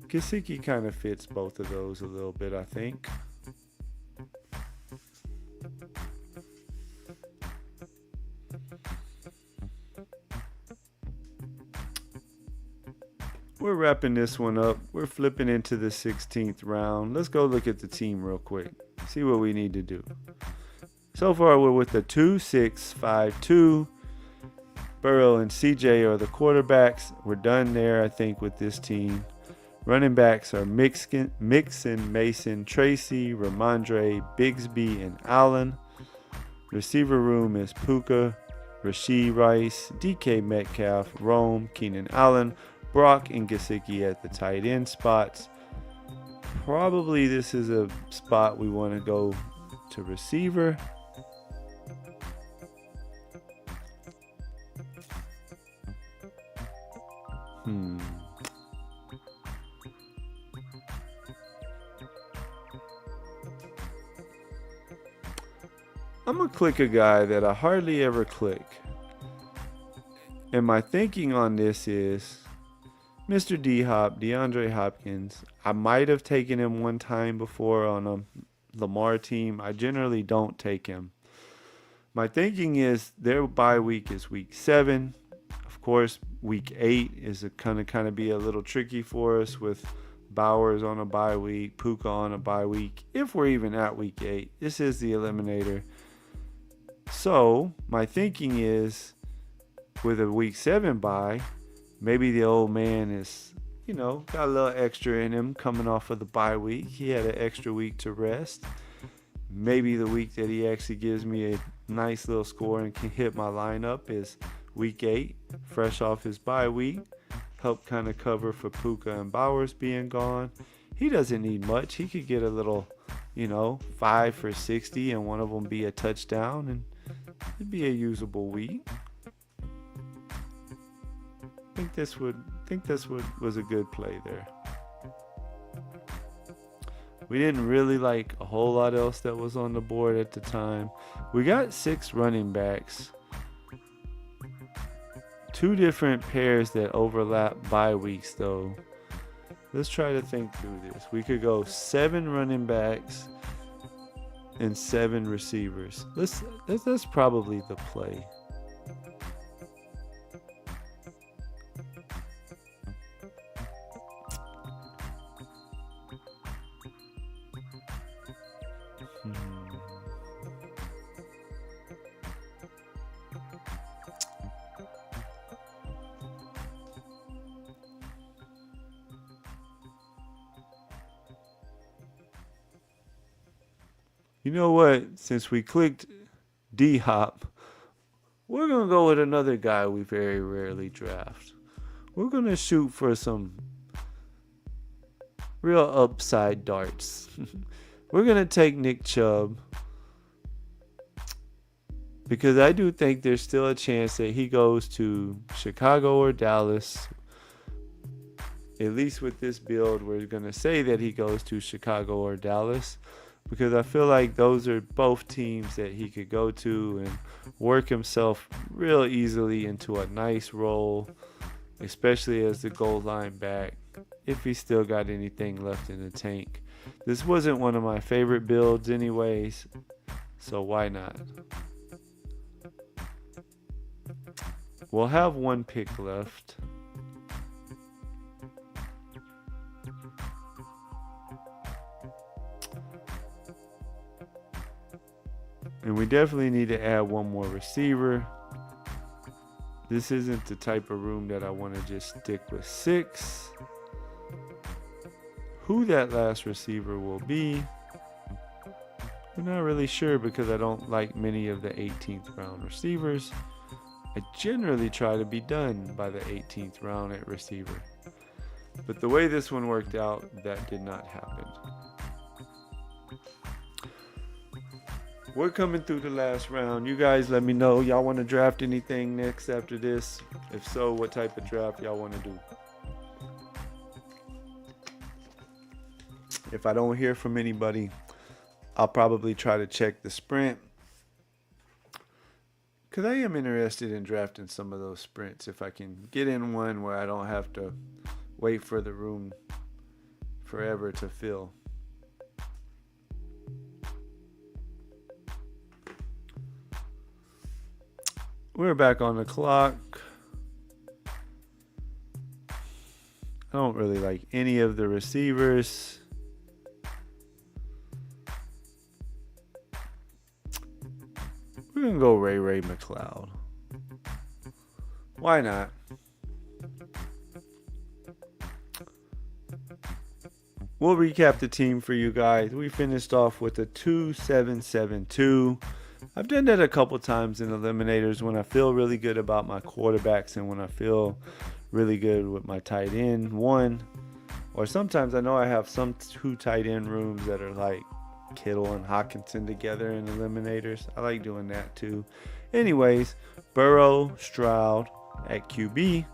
Gesicki kind of fits both of those a little bit, I think. We're wrapping this one up. We're flipping into the 16th round. Let's go look at the team real quick. See what we need to do. So far, we're with the 2-6-5-2. Burrow and CJ are the quarterbacks. We're done there, I think, with this team. Running backs are Mixon, Mason, Tracy, Ramondre, Bigsby, and Allen. Receiver room is Puka, Rashee Rice, DK Metcalf, Rome, Keenan Allen, Brock, and Gesicki at the tight end spots. Probably this is a spot we want to go to receiver. I'm going to click a guy that I hardly ever click. And my thinking on this is Mr. D-Hop, DeAndre Hopkins. I might have taken him one time before on a Lamar team. I generally don't take him. My thinking is their bye week is week 7. Of course, week 8 is kind of be a little tricky for us with Bowers on a bye week, Puka on a bye week. If we're even at week 8, this is the eliminator. So my thinking is with a week 7 bye, maybe the old man is, got a little extra in him coming off of the bye week. He had an extra week to rest. Maybe the week that he actually gives me a nice little score and can hit my lineup is week 8, fresh off his bye week. Help kind of cover for Puka and Bowers being gone. He doesn't need much. He could get a little, 5 for 60 and one of them be a touchdown, and it'd be a usable week. I think this was a good play there. We didn't really like a whole lot else that was on the board at the time. We got 6 running backs. 2 different pairs that overlap bye weeks though. Let's try to think through this. We could go 7 running backs and 7 receivers. That's probably the play. You know what? Since we clicked D-Hop, we're going to go with another guy we very rarely draft. We're going to shoot for some real upside darts. We're going to take Nick Chubb because I do think there's still a chance that he goes to Chicago or Dallas. At least with this build, we're going to say that he goes to Chicago or Dallas, because I feel like those are both teams that he could go to and work himself real easily into a nice role, especially as the goal line back, if he's still got anything left in the tank. This wasn't one of my favorite builds anyways, so why not? We'll have 1 pick left. And we definitely need to add 1 more receiver. This isn't the type of room that I want to just stick with 6. Who that last receiver will be, we're not really sure because I don't like many of the 18th round receivers. I generally try to be done by the 18th round at receiver. But the way this one worked out, that did not happen. We're coming through the last round. You guys let me know. Y'all want to draft anything next after this? If so, what type of draft y'all want to do? If I don't hear from anybody, I'll probably try to check the sprint. Because I am interested in drafting some of those sprints. If I can get in one where I don't have to wait for the room forever to fill. We're back on the clock. I don't really like any of the receivers. We're going to go Ray McCloud. Why not? We'll recap the team for you guys. We finished off with a 2-7-7-2. I've done that a couple times in Eliminators when I feel really good about my quarterbacks and when I feel really good with my tight end one. Or sometimes I know I have some 2 tight end rooms that are like Kittle and Hockenson together in Eliminators. I like doing that too. Anyways, Burrow, Stroud at QB,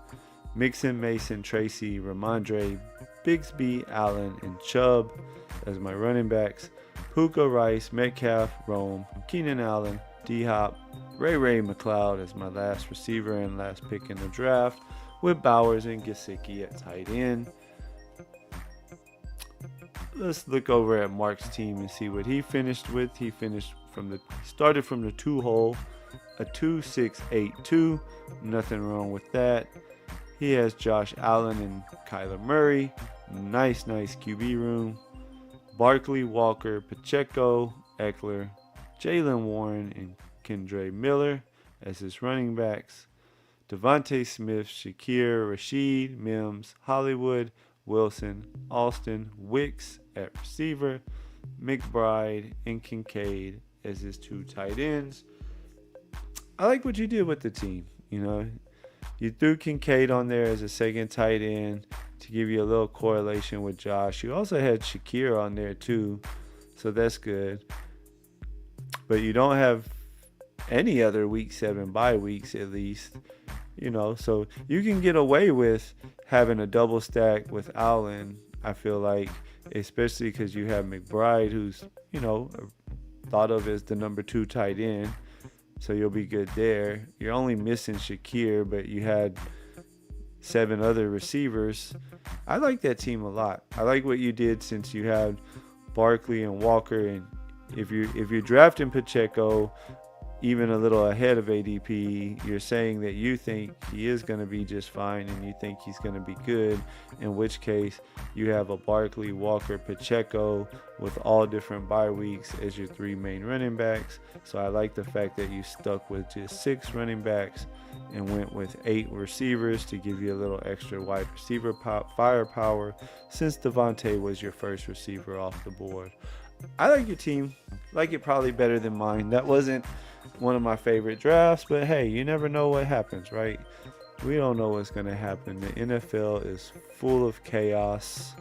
Mixon, Mason, Tracy, Ramondre, Bigsby, Allen, and Chubb as my running backs. Puka, Rice, Metcalf, Rome, Keenan Allen, D-Hop, Ray McCloud as my last receiver and last pick in the draft, with Bowers and Gesicki at tight end. Let's look over at Mark's team and see what he finished with. He started from the 2 hole, a 2-6-8-2. Nothing wrong with that. He has Josh Allen and Kyler Murray. Nice QB room. Barkley, Walker, Pacheco, Eckler, Jaylen Warren, and Kendre Miller as his running backs. Devontae Smith, Shakir, Rashid, Mims, Hollywood, Wilson, Austin, Wicks at receiver, McBride, and Kincaid as his 2 tight ends. I like what you did with the team. You know, you threw Kincaid on there as a second tight end to give you a little correlation with Josh. You also had Shakir on there too, so that's good. But you don't have any other week 7 bye weeks at least. You know, so you can get away with having a double stack with Allen, I feel like, especially because you have McBride, who's, you know, thought of as the number 2 tight end. So you'll be good there. You're only missing Shakir, but you had 7 other receivers. I like that team a lot. I like what you did since you had Barkley and Walker. And if you're drafting Pacheco even a little ahead of ADP, you're saying that you think he is going to be just fine and you think he's going to be good, in which case you have a Barkley, Walker, Pacheco with all different bye weeks as your 3 main running backs. So I like the fact that you stuck with just 6 running backs and went with 8 receivers to give you a little extra wide receiver firepower, since Devontae was your first receiver off the board. I like your team. Like it probably better than mine. That wasn't one of my favorite drafts, but hey, you never know what happens, right? We don't know what's going to happen. The NFL is full of chaos.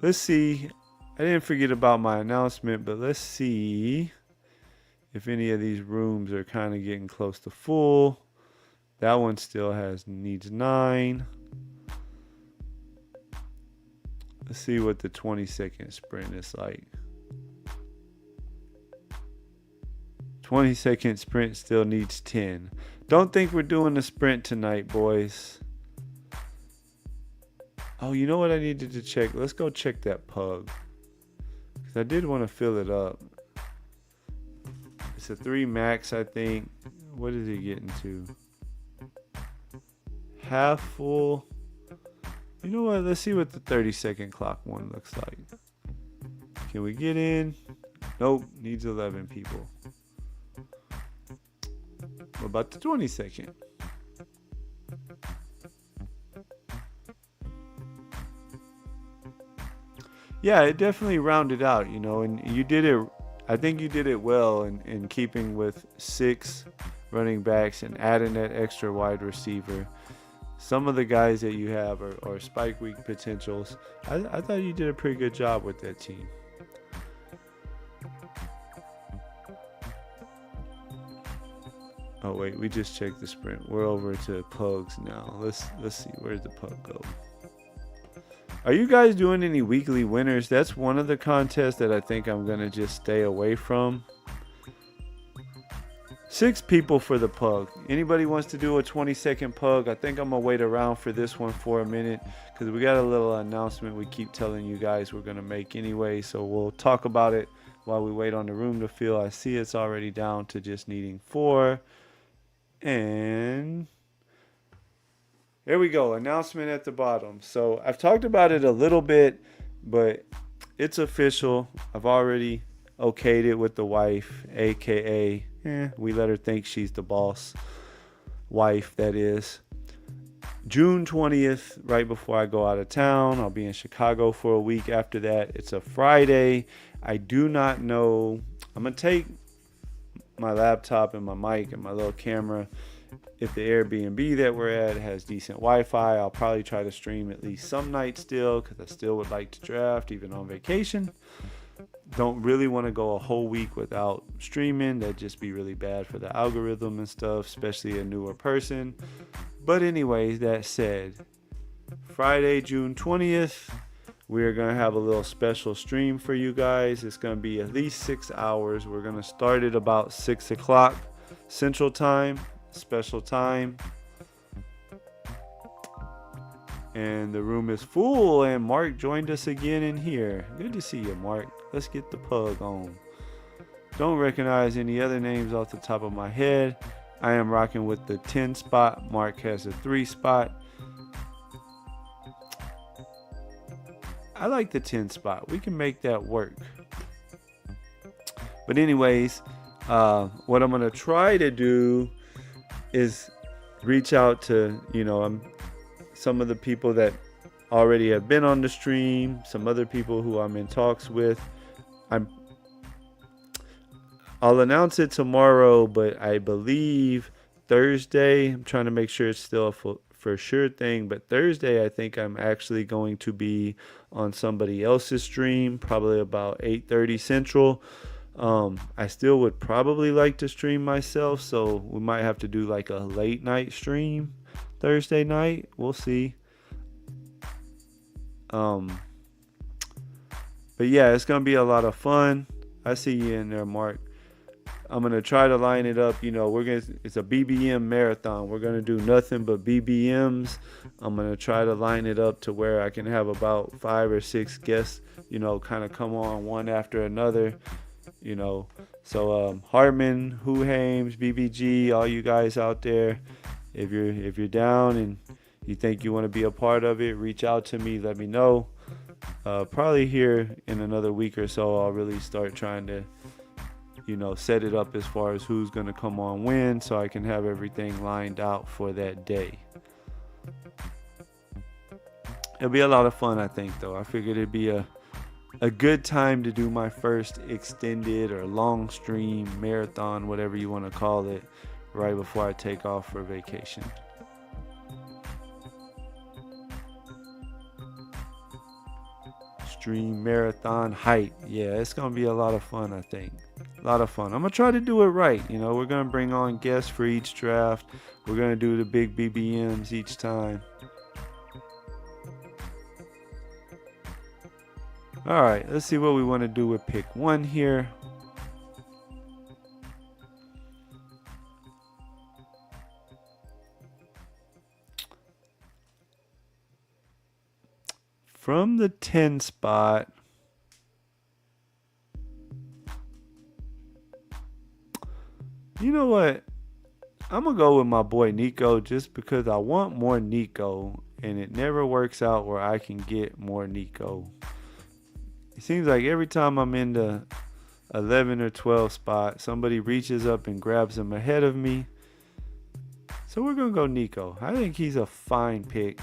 Let's see. I didn't forget about my announcement, but let's see if any of these rooms are kind of getting close to full. That one still needs 9. Let's see what the 20-second sprint is like. 20-second sprint still needs 10. Don't think we're doing a sprint tonight, boys. Oh, you know what I needed to check? Let's go check that pug. Because I did want to fill it up. It's a 3 max, I think. What is he getting to? Half full. You know what? Let's see what the 30-second clock one looks like. Can we get in? Nope. Needs 11 people. What about the 20-second? Yeah, it definitely rounded out, and you did it. I think you did it well in keeping with six running backs and adding that extra wide receiver. Some of the guys that you have are spike week potentials. I thought you did a pretty good job with that team. Oh wait, we just checked the sprint. We're over to pugs now. Let's see, where's the pug go? Are you guys doing any weekly winners? That's one of the contests that I think I'm gonna just stay away from. 6 people for the pug. Anybody wants to do a 20-second pug? I think I'm gonna wait around for this one for a minute because we got a little announcement we keep telling you guys we're gonna make anyway. So we'll talk about it while we wait on the room to fill. I see it's already down to just needing 4. And there we go. Announcement at the bottom. So I've talked about it a little bit, but it's official. I've already okayed it with the wife, aka we let her think she's the boss. Wife, that is. June 20th, right before I go out of town. I'll be in Chicago for a week after that. It's a Friday. I do not know. I'm going to take my laptop and my mic and my little camera. If the Airbnb that we're at has decent Wi-Fi, I'll probably try to stream at least some nights still because I still would like to draft even on vacation. Don't really want to go a whole week without streaming. That'd just be really bad for the algorithm and stuff, especially a newer person. But anyways, that said, Friday, June 20th, we're going to have a little special stream for you guys. It's going to be at least 6 hours. We're going to start at about 6 o'clock Central Time, special time. And the room is full, and Mark joined us again in here. Good to see you, Mark. Let's get the pug on. Don't recognize any other names off the top of my head. I am rocking with the 10 spot. Mark has a 3 spot. I like the 10 spot. We can make that work. But anyways, what I'm going to try to do is reach out to, some of the people that already have been on the stream, some other people who I'm in talks with. I'll announce it tomorrow, but I believe Thursday, I'm trying to make sure it's still a for sure thing, but Thursday I think I'm actually going to be on somebody else's stream, probably about 8:30 Central. I still would probably like to stream myself, so we might have to do like a late night stream Thursday night. We'll see. But yeah, it's gonna be a lot of fun. I see you in there, Mark. I'm gonna try to line it up. It's a BBM marathon. We're gonna do nothing but BBMs. I'm gonna try to line it up to where I can have about 5 or 6 guests, kind of come on one after another. So Hartman, Huhames, BBG, all you guys out there, if you're down and you think you want to be a part of it, reach out to me, let me know. Probably here in another week or so, I'll really start trying to, set it up as far as who's going to come on when, so I can have everything lined out for that day. It'll be a lot of fun, I think, though. I figured it'd be a good time to do my first extended or long stream, marathon, whatever you want to call it, right before I take off for vacation. Stream marathon height. Yeah, it's going to be a lot of fun, I think. A lot of fun. I'm going to try to do it right. We're going to bring on guests for each draft. We're going to do the big BBMs each time. All right, let's see what we want to do with pick 1 here. From the 10 spot, you know what? I'm going to go with my boy Nico just because I want more Nico, and it never works out where I can get more Nico. It seems like every time I'm in the 11 or 12 spot, somebody reaches up and grabs him ahead of me. So we're going to go Nico. I think he's a fine pick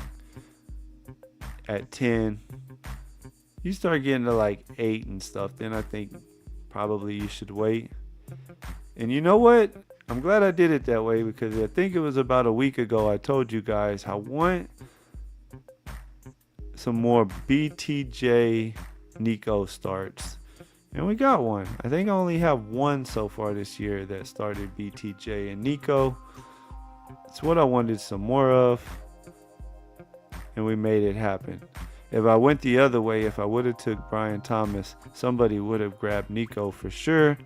at 10. You start getting to like 8 and stuff, then I think probably you should wait. And you know what? I'm glad I did it that way because I think it was about a week ago I told you guys I want some more BTJ Nico starts. And we got one. I think I only have one so far this year that started BTJ and Nico. It's what I wanted some more of, and we made it happen. If I went the other way, if I would have took Brian Thomas, somebody would have grabbed Nico for sure.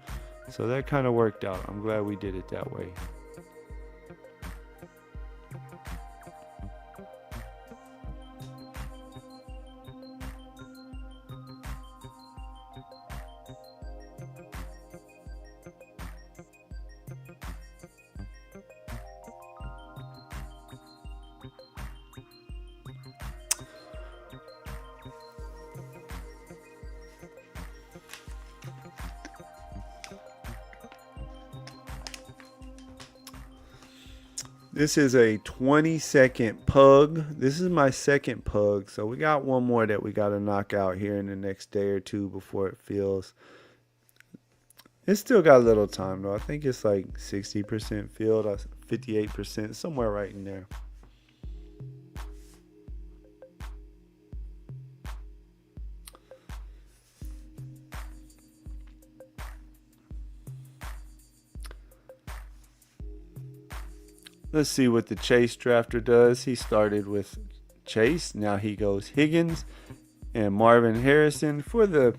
So that kind of worked out. I'm glad we did it that way. This is a 20-second pug. This is my second pug. So we got one more that we got to knock out here in the next day or two before it fills. It's still got a little time though. I think it's like 60% filled, 58%, somewhere right in there. Let's see what the Chase drafter does. He started with Chase. Now he goes Higgins and Marvin Harrison for the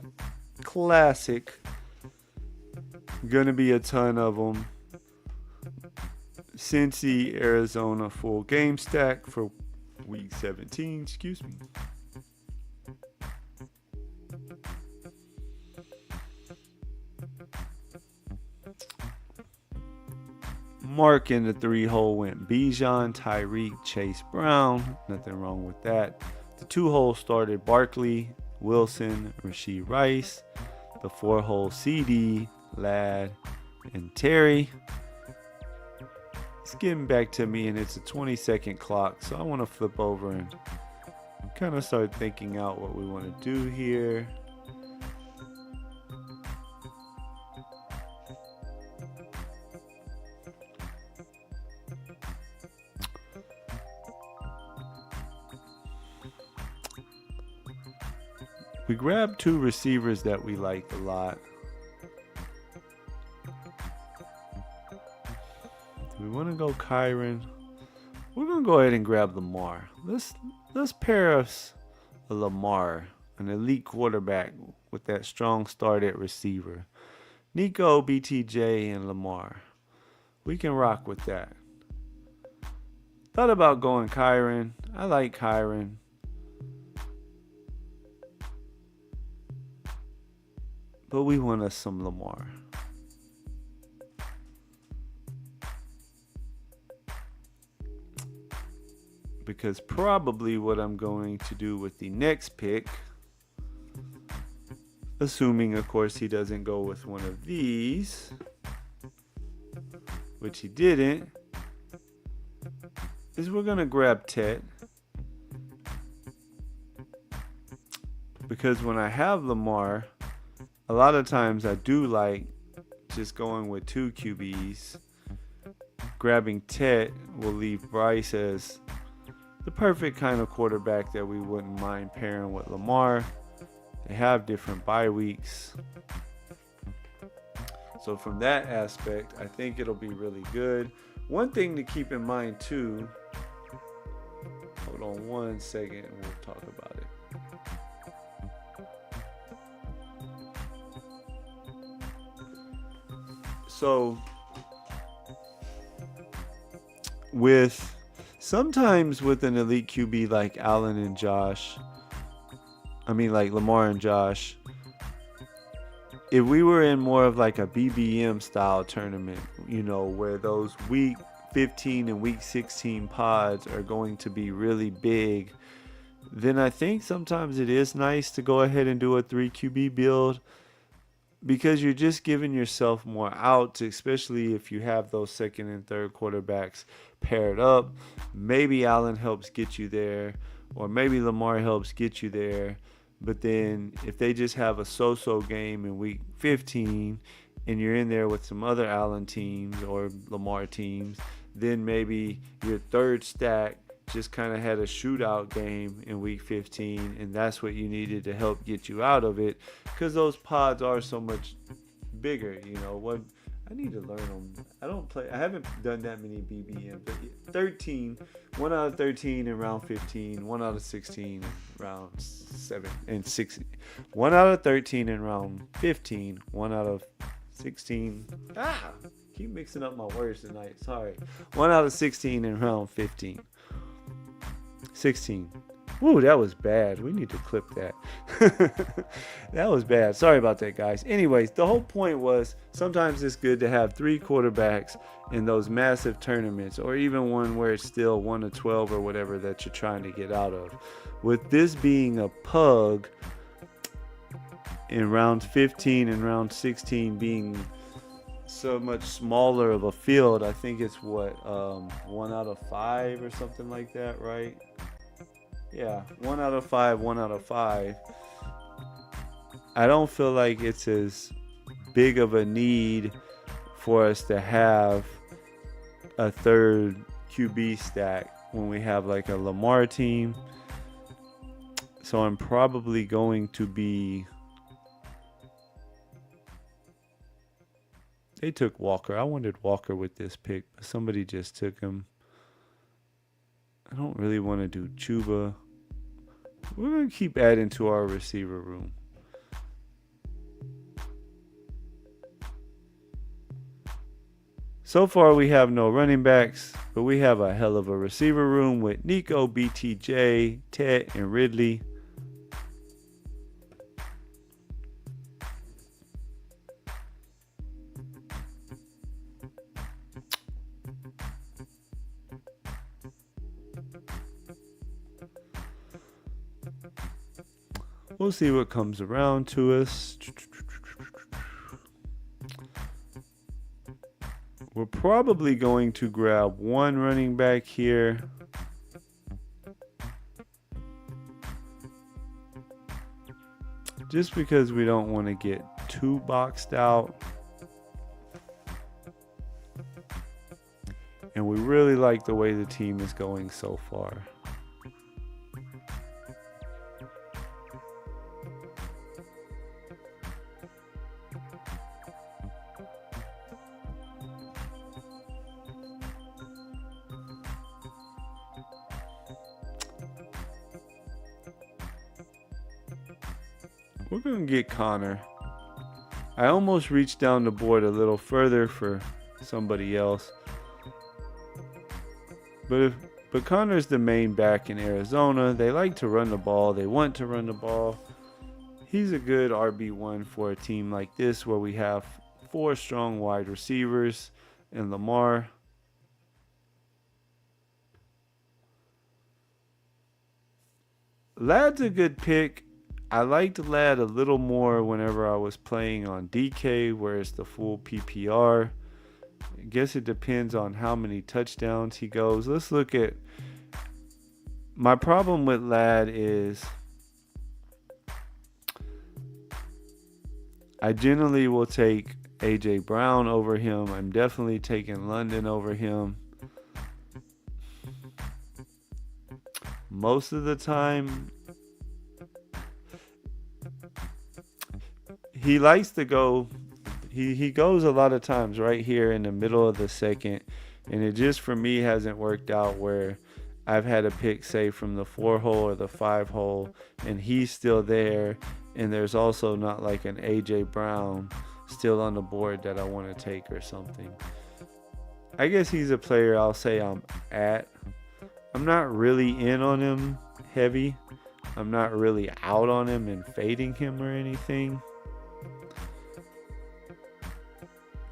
classic. Gonna be a ton of them. Cincy, Arizona full game stack for week 17. Excuse me. Mark in the 3-hole went Bijan, Tyreek, Chase Brown. Nothing wrong with that. The 2-hole started Barkley, Wilson, Rashee Rice. The 4-hole CD, Ladd, and Terry. It's getting back to me, and it's a 20-second clock, so I want to flip over and kind of start thinking out what we want to do here. We grabbed 2 receivers that we liked a lot. Do we want to go Kyron? We're gonna go ahead and grab Lamar. Let's pair us a Lamar, an elite quarterback with that strong start at receiver. Nico, BTJ, and Lamar. We can rock with that. Thought about going Kyron. I like Kyron. But we want us some Lamar. Because probably what I'm going to do with the next pick, assuming of course he doesn't go with one of these, which he didn't, is we're going to grab Tet. Because when I have Lamar, a lot of times I do like just going with 2 QBs. Grabbing Tet will leave Bryce as the perfect kind of quarterback that we wouldn't mind pairing with Lamar. They have different bye weeks. So from that aspect, I think it'll be really good. One thing to keep in mind too, hold on one second and we'll talk about it. So sometimes with an elite QB like Allen and Josh, like Lamar and Josh, if we were in more of like a BBM style tournament, where those week 15 and week 16 pods are going to be really big, then I think sometimes it is nice to go ahead and do a 3 QB build, because you're just giving yourself more outs, especially if you have those second and third quarterbacks paired up. Maybe Allen helps get you there, or maybe Lamar helps get you there. But then if they just have a so-so game in week 15 and you're in there with some other Allen teams or Lamar teams, then maybe your third stack just kind of had a shootout game in week 15, and that's what you needed to help get you out of it, because those pods are so much bigger. What I need to learn them. I haven't done that many BBM, but 13, 1 out of 13 in round 15, 1 out of 16 in round 7 and 6, 1 out of 13 in round 15, 1 out of 16. Keep mixing up my words tonight. Sorry. 1 out of 16 in round 15. 16. Woo, that was bad. We need to clip that. That was bad. Sorry about that, guys. Anyways, the whole point was sometimes it's good to have 3 quarterbacks in those massive tournaments, or even one where it's still 1 to 12 or whatever that you're trying to get out of. With this being a pug in round 15 and round 16 being so much smaller of a field, I think it's 1 out of 5 or something like that, right? Yeah, 1 out of 5, 1 out of 5. I don't feel like it's as big of a need for us to have a third QB stack when we have like a Lamar team. So I'm probably going to be... They took Walker. I wanted Walker with this pick, but somebody just took him. I don't really want to do Chuba. We're going to keep adding to our receiver room. So far, we have no running backs, but we have a hell of a receiver room with Nico, BTJ, Ted, and Ridley. We'll see what comes around to us. We're probably going to grab 1 running back here. Just because we don't want to get too boxed out. And we really like the way the team is going so far. We're going to get Connor. I almost reached down the board a little further for somebody else. But Connor's the main back in Arizona. They like to run the ball. They want to run the ball. He's a good RB1 for a team like this where we have 4 strong wide receivers and Lamar. Ladd's a good pick. I liked Ladd a little more whenever I was playing on DK, where it's the full PPR. I guess it depends on how many touchdowns he goes. Let's look at... My problem with Ladd is I generally will take A.J. Brown over him. I'm definitely taking London over him. Most of the time... He likes to go, he goes a lot of times right here in the middle of the second, and it just for me hasn't worked out where I've had a pick, say, from the 4 hole or the 5 hole, and he's still there, and there's also not like an A.J. Brown still on the board that I want to take or something. I guess he's a player I'll say I'm at. I'm not really in on him heavy. I'm not really out on him and fading him or anything.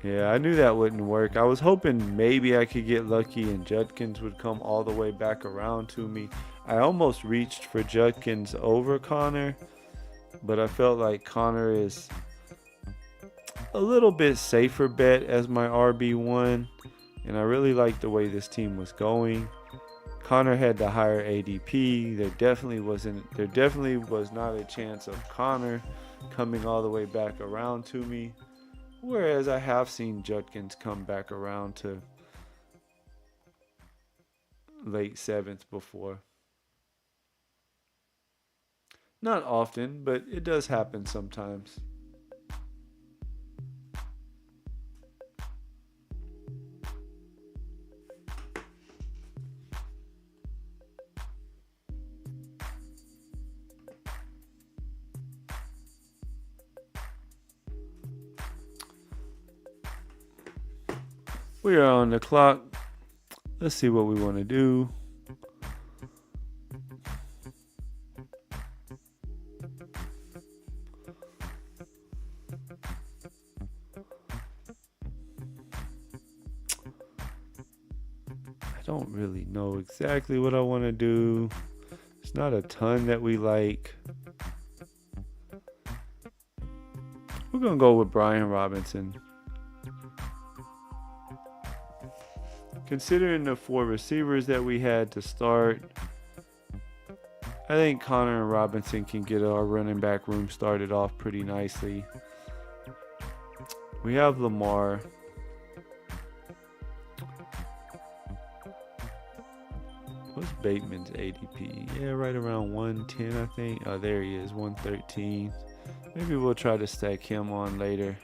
Yeah, I knew that wouldn't work. I was hoping maybe I could get lucky and Judkins would come all the way back around to me. I almost reached for Judkins over Connor, but I felt like Connor is a little bit safer bet as my RB1, and I really liked the way this team was going. Connor had the higher ADP. There definitely was not a chance of Connor coming all the way back around to me. Whereas I have seen Judkins come back around to late 7th before. Not often, but it does happen sometimes. We are on the clock. Let's see what we want to do. I don't really know exactly what I want to do. It's not a ton that we like. We're going to go with Brian Robinson. Considering the 4 receivers that we had to start, I think Connor and Robinson can get our running back room started off pretty nicely. We have Lamar. What's Bateman's ADP? Yeah, right around 110, I think. Oh, there he is, 113. Maybe we'll try to stack him on later.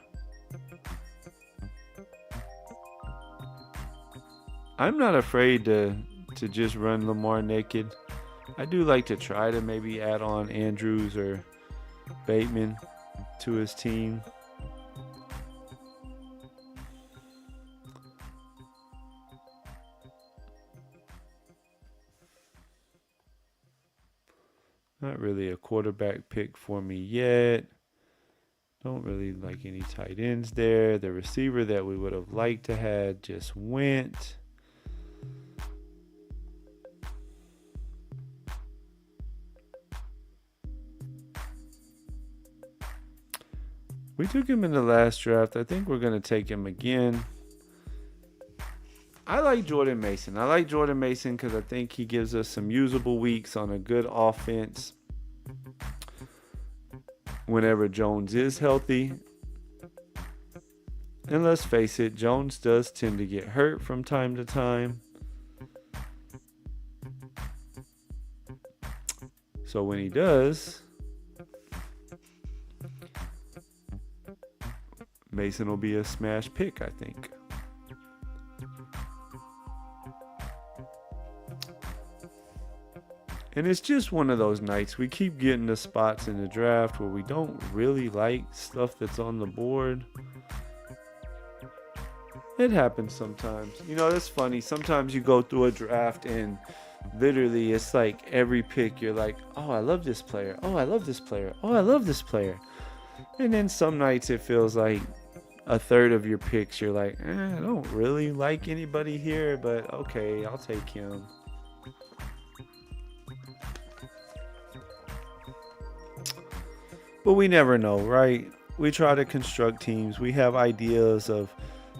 I'm not afraid to just run Lamar naked. I do like to try to maybe add on Andrews or Bateman to his team. Not really a quarterback pick for me yet. Don't really like any tight ends there. The receiver that we would have liked to have just went. We took him in the last draft. I think we're going to take him again. I like Jordan Mason. I like Jordan Mason because I think he gives us some usable weeks on a good offense whenever Jones is healthy. And let's face it, Jones does tend to get hurt from time to time. So when he does, Mason will be a smash pick, I think. And it's just one of those nights. We keep getting the spots in the draft where we don't really like stuff that's on the board. It happens sometimes. You know, it's funny. Sometimes you go through a draft and literally it's like every pick you're like, oh, I love this player. Oh, I love this player. Oh, I love this player. And then some nights it feels like a third of your picks you're like, I don't really like anybody here, but okay, I'll take him. But we never know, right? We try to construct teams. We have ideas of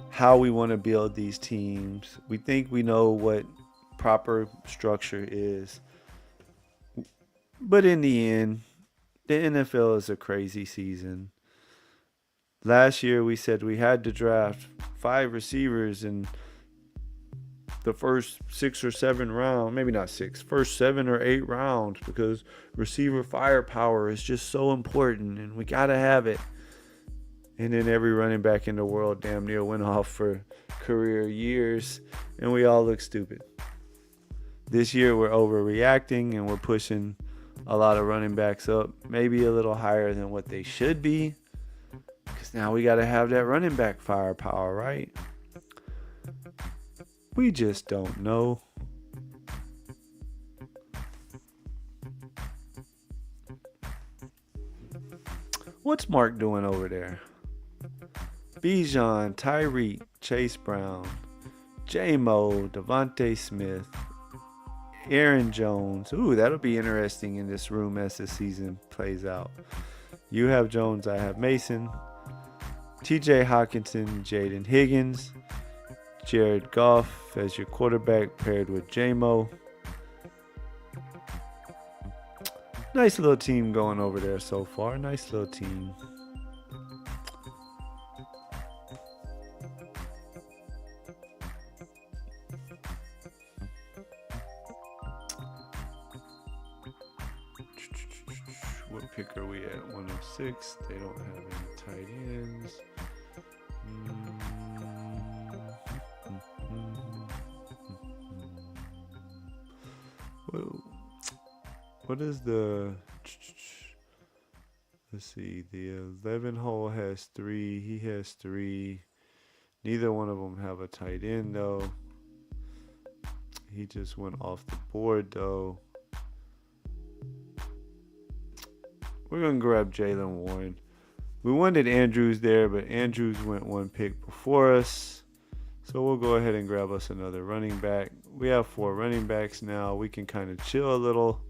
how we want to build these teams. We think we know what proper structure is. But in the end, the NFL is a crazy season. Last year we said we had to draft 5 receivers in the first 6 or 7 rounds, maybe not 6, first 7 or 8 rounds, because receiver firepower is just so important and we got to have it. And then every running back in the world damn near went off for career years and we all look stupid. This year we're overreacting and we're pushing a lot of running backs up, maybe a little higher than what they should be, because now we got to have that running back firepower, right? We just don't know. What's Mark doing over there? Bijan, Tyreek, Chase Brown, J-Mo, Devontae Smith, Aaron Jones. Ooh, that'll be interesting in this room as the season plays out. You have Jones, I have Mason, TJ Hockenson, Jaden Higgins, Jared Goff as your quarterback paired with J-Mo. Nice little team going over there so far. Nice little team. What pick are we at? 106. They don't have any tight ends. Whoa. What is the... Let's see. The 11 hole has 3. He has 3. Neither one of them have a tight end, though. He just went off the board, though. We're going to grab Jalen Warren. We wanted Andrews there, but Andrews went one pick before us. So we'll go ahead and grab us another running back. We have 4 running backs now. We can kind of chill a little.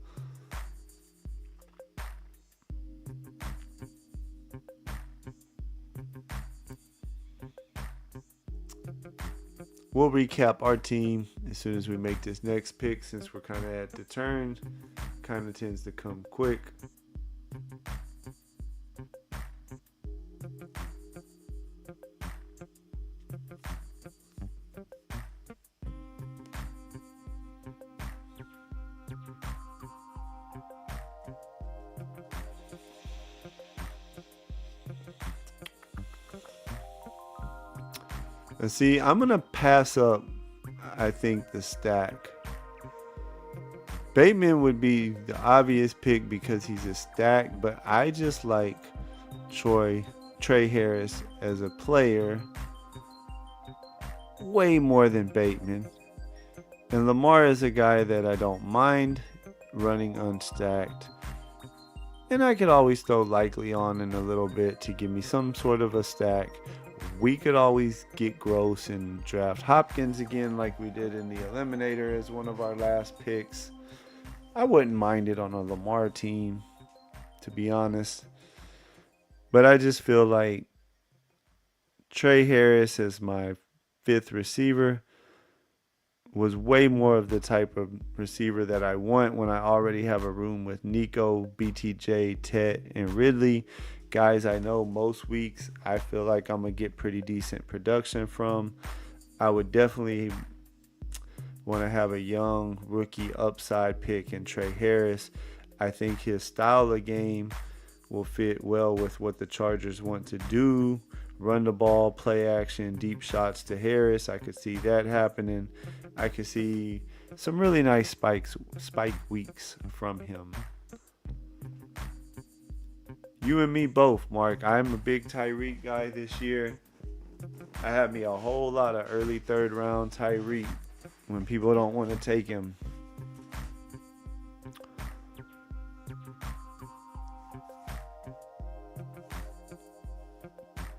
We'll recap our team as soon as we make this next pick, since we're kind of at the turn. Kind of tends to come quick. And see, I'm going to pass up, I think, the stack. Bateman would be the obvious pick because he's a stack, but I just like Trey Harris as a player way more than Bateman. And Lamar is a guy that I don't mind running unstacked. And I could always throw Likely on in a little bit to give me some sort of a stack. We could always get gross and draft Hopkins again like we did in the Eliminator as one of our last picks. I wouldn't mind it on a Lamar team, to be honest. But I just feel like Trey Harris as my 5th receiver was way more of the type of receiver that I want when I already have a room with Nico, BTJ, Tet, and Ridley. Guys I know most weeks I feel like I'm going to get pretty decent production from. I would definitely want to have a young rookie upside pick in Trey Harris. I think his style of game will fit well with what the Chargers want to do. Run the ball, play action, deep shots to Harris. I could see that happening. I could see some really nice spike weeks from him. You and me both, Mark. I'm a big Tyreek guy this year. I have me a whole lot of early 3rd round Tyreek when people don't want to take him.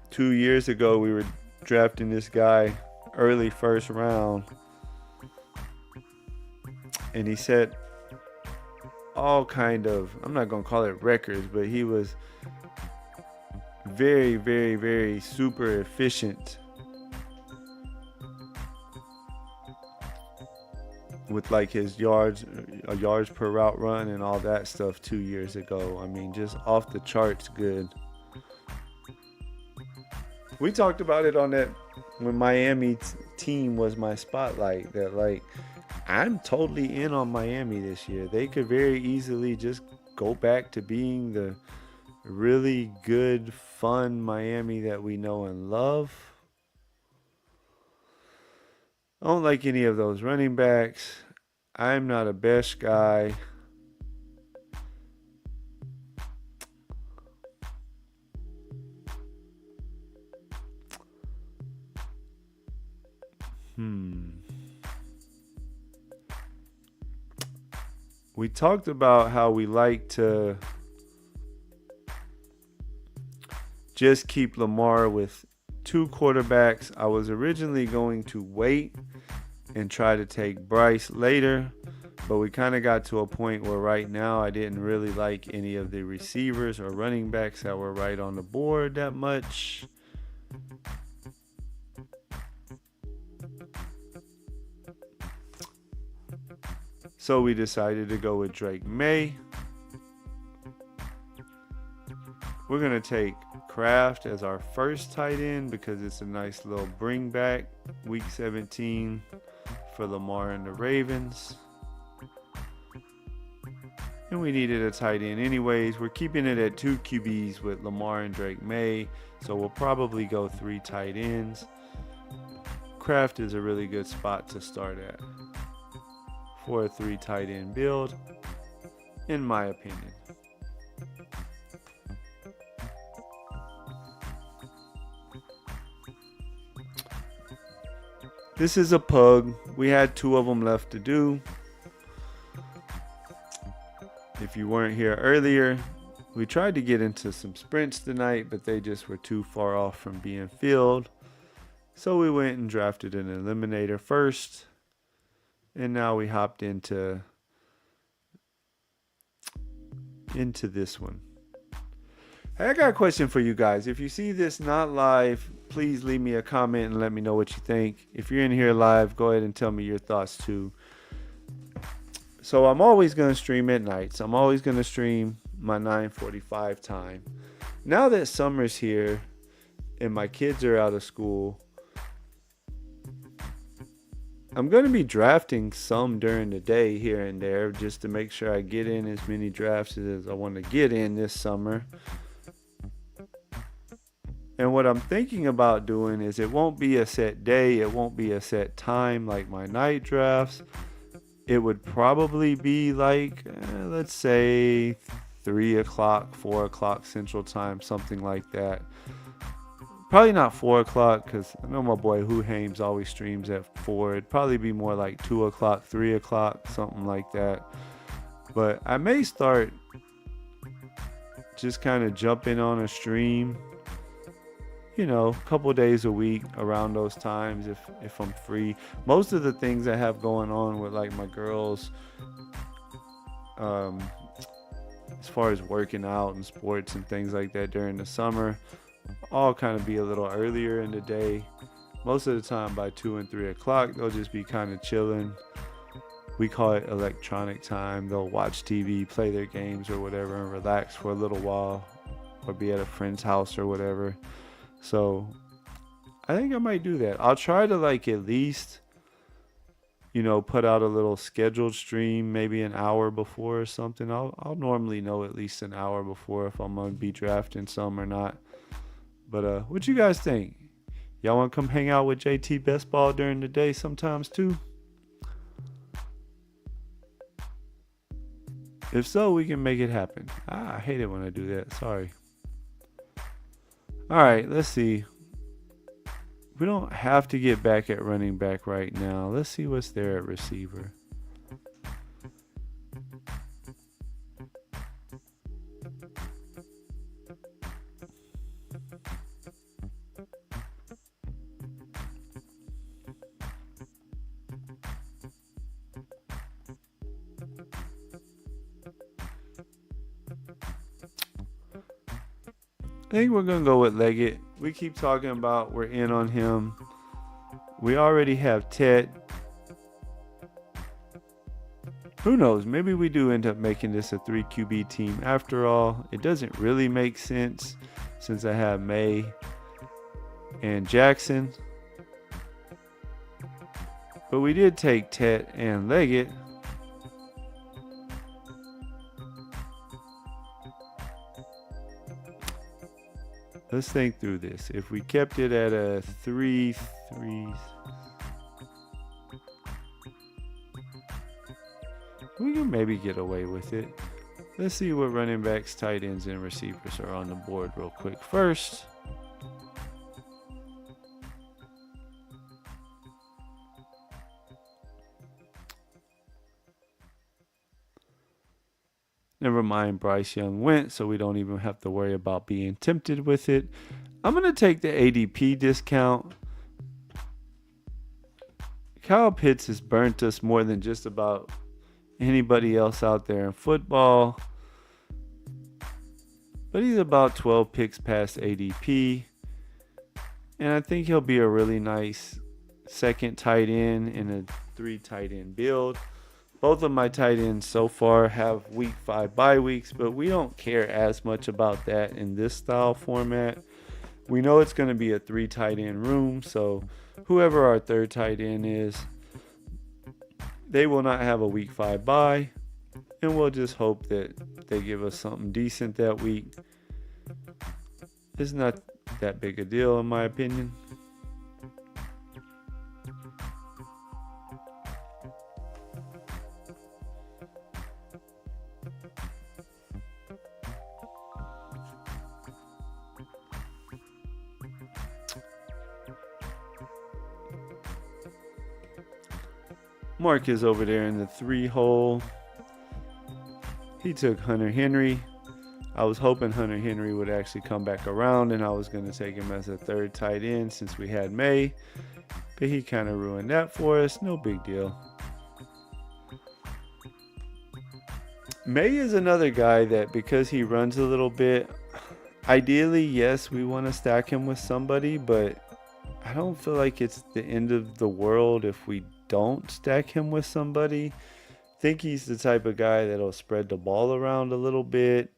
Two years ago, we were drafting this guy early 1st round. And he set all kind of, I'm not going to call it records, but he was very, very, very super efficient with like his yards per route run and all that stuff 2 years ago. I mean, just off the charts good. We talked about it on that when Miami team was my spotlight, that like I'm totally in on Miami this year. They could very easily just go back to being the really good, fun Miami that we know and love. I don't like any of those running backs. I'm not a best guy. We talked about how we like to just keep Lamar with 2 quarterbacks. I was originally going to wait and try to take Bryce later, but we kind of got to a point where right now I didn't really like any of the receivers or running backs that were right on the board that much. So we decided to go with Drake May. We're going to take Kraft as our first tight end because it's a nice little bring back. Week 17 for Lamar and the Ravens. And we needed a tight end anyways. We're keeping it at 2 QBs with Lamar and Drake May. So we'll probably go 3 tight ends. Kraft is a really good spot to start at for a 3 tight end build, in my opinion. This is a pug. We had 2 of them left to do. If you weren't here earlier, we tried to get into some sprints tonight, but they just were too far off from being filled. So we went and drafted an eliminator first. And now we hopped into this one. Hey, I got a question for you guys. If you see this not live, please leave me a comment and let me know what you think. If you're in here live, go ahead and tell me your thoughts too. So I'm always going to stream at night. So I'm always going to stream my 9:45 time. Now that summer's here and my kids are out of school, I'm going to be drafting some during the day here and there just to make sure I get in as many drafts as I want to get in this summer. And what I'm thinking about doing is it won't be a set day, it won't be a set time like my night drafts. It would probably be like, let's say 3 o'clock, 4 o'clock Central Time, something like that. Probably not 4 o'clock because I know my boy Who Hames always streams at 4. It'd probably be more like 2 o'clock, 3 o'clock, something like that. But I may start just kind of jumping on a stream, you know, a couple days a week around those times if I'm free. Most of the things I have going on with like my girls, as far as working out and sports and things like that during the summer, all kind of be a little earlier in the day. Most of the time by 2 and 3 o'clock, they'll just be kind of chilling. We call it electronic time. They'll watch TV, play their games or whatever, and relax for a little while, or be at a friend's house or whatever. So I think I might do that. I'll try to like at least, you know, put out a little scheduled stream maybe an hour before or something. I'll normally know at least an hour before if I'm going to be drafting some or not. But what you guys think? Y'all want to come hang out with JT Best Ball during the day sometimes too? If so, we can make it happen. I hate it when I do that. Sorry. All right, let's see. We don't have to get back at running back right now. Let's see what's there at receiver. I think we're going to go with Leggett. We keep talking about we're in on him. We already have Ted. Who knows? Maybe we do end up making this a 3 QB team. After all, it doesn't really make sense since I have May and Jackson. But we did take Ted and Leggett. Let's think through this. If we kept it at a 3-3, we can maybe get away with it. Let's see what running backs, tight ends, and receivers are on the board real quick first. Never mind, Bryce Young went, so we don't even have to worry about being tempted with it. I'm going to take the ADP discount. Kyle Pitts has burnt us more than just about anybody else out there in football. But he's about 12 picks past ADP. And I think he'll be a really nice second tight end in a 3 tight end build. Both of my tight ends so far have week 5 bye weeks, but we don't care as much about that in this style format. We know it's going to be a 3 tight end room, so whoever our third tight end is, they will not have a week 5 bye, and we'll just hope that they give us something decent that week. It's not that big a deal in my opinion. Mark is over there in the 3 hole. He took Hunter Henry. I was hoping Hunter Henry would actually come back around, and I was going to take him as a third tight end since we had May. But he kind of ruined that for us. No big deal. May is another guy that, because he runs a little bit, ideally, yes, we want to stack him with somebody, but I don't feel like it's the end of the world if we don't stack him with somebody. I think he's the type of guy that'll spread the ball around a little bit.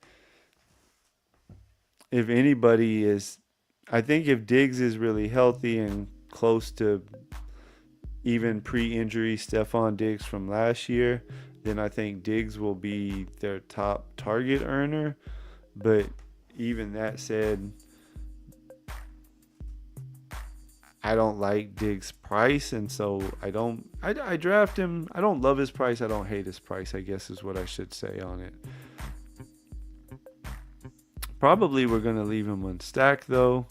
If anybody is, I think if Diggs is really healthy and close to even pre-injury Stephon Diggs from last year, then I think Diggs will be their top target earner. But even that said, I don't like Diggs' price, and so I draft him. I don't love his price. I don't hate his price, I guess is what I should say on it. Probably we're going to leave him unstacked, though,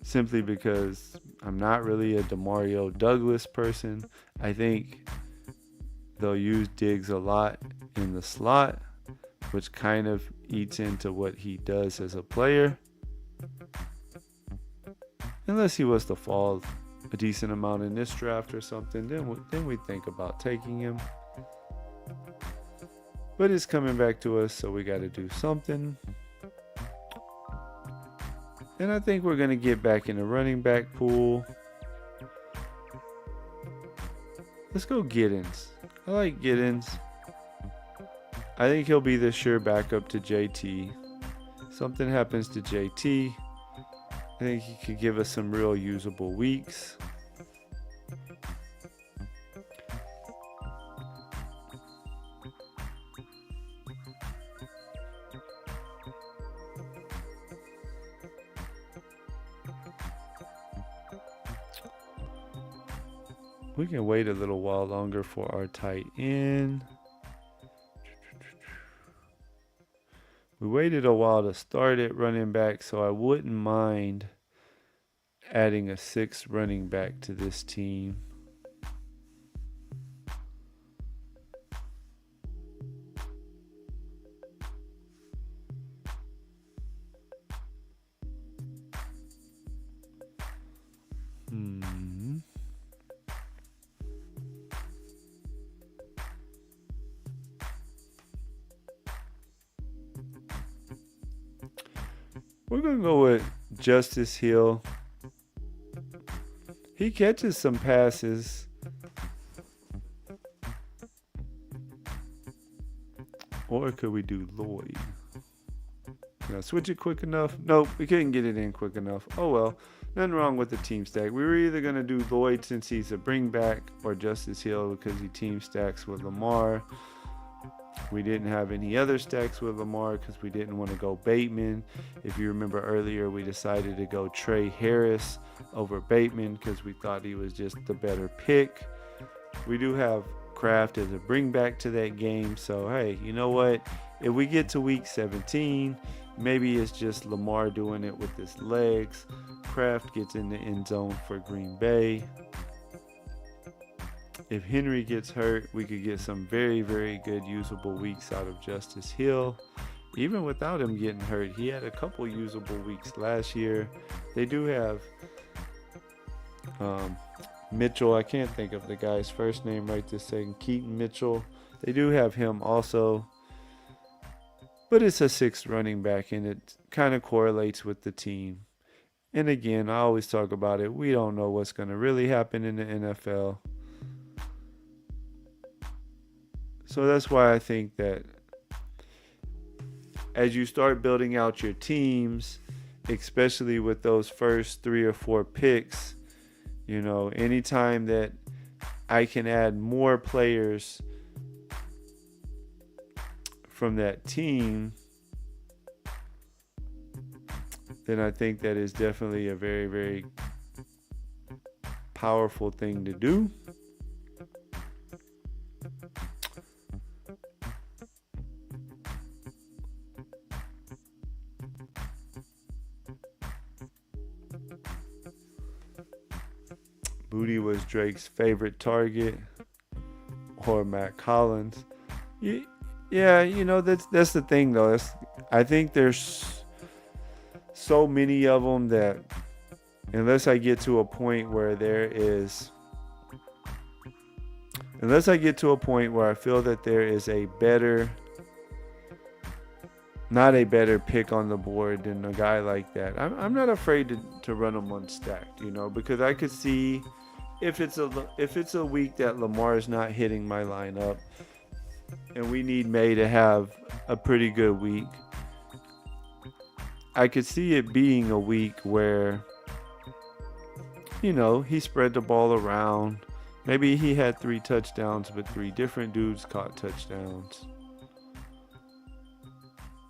simply because I'm not really a Demario Douglas person. I think they'll use Diggs a lot in the slot, which kind of eats into what he does as a player. Unless he was to fall a decent amount in this draft or something, then we think about taking him. But it's coming back to us, so we got to do something. And I think we're going to get back in the running back pool. Let's go Giddens. I like Giddens. I think he'll be the sure backup to JT. Something happens to JT, I think he could give us some real usable weeks. We can wait a little while longer for our tight end. We waited a while to start at running back, so I wouldn't mind adding a 6th running back to this team. We're going to go with Justice Hill. He catches some passes. Or could we do Lloyd? Can I switch it quick enough? Nope, we couldn't get it in quick enough. Oh well, nothing wrong with the team stack. We were either going to do Lloyd since he's a bring back, or Justice Hill because he team stacks with Lamar. We didn't have any other stacks with Lamar because we didn't want to go Bateman. If you remember earlier, we decided to go Trey Harris over Bateman because we thought he was just the better pick. We do have Kraft as a bring back to that game. So, hey, you know what? If we get to week 17, maybe it's just Lamar doing it with his legs. Kraft gets in the end zone for Green Bay. If Henry gets hurt, we could get some very, very good usable weeks out of Justice Hill. Even without him getting hurt, he had a couple usable weeks last year. They do have Mitchell. I can't think of the guy's first name right this second. Keaton Mitchell. They do have him also. But it's a 6th running back, and it kind of correlates with the team. And again, I always talk about it. We don't know what's going to really happen in the NFL. So that's why I think that as you start building out your teams, especially with those first 3 or 4 picks, anytime that I can add more players from that team, then I think that is definitely a very, very powerful thing to do. Booty was Drake's favorite target, or Matt Collins. Yeah, that's the thing though. I think there's so many of them that unless I get to a point where I feel that there is not a better pick on the board than a guy like that, I'm not afraid to run them unstacked, because I could see if it's a week that Lamar is not hitting my lineup and we need May to have a pretty good week, I could see it being a week where, he spread the ball around. Maybe he had 3 touchdowns, but 3 different dudes caught touchdowns.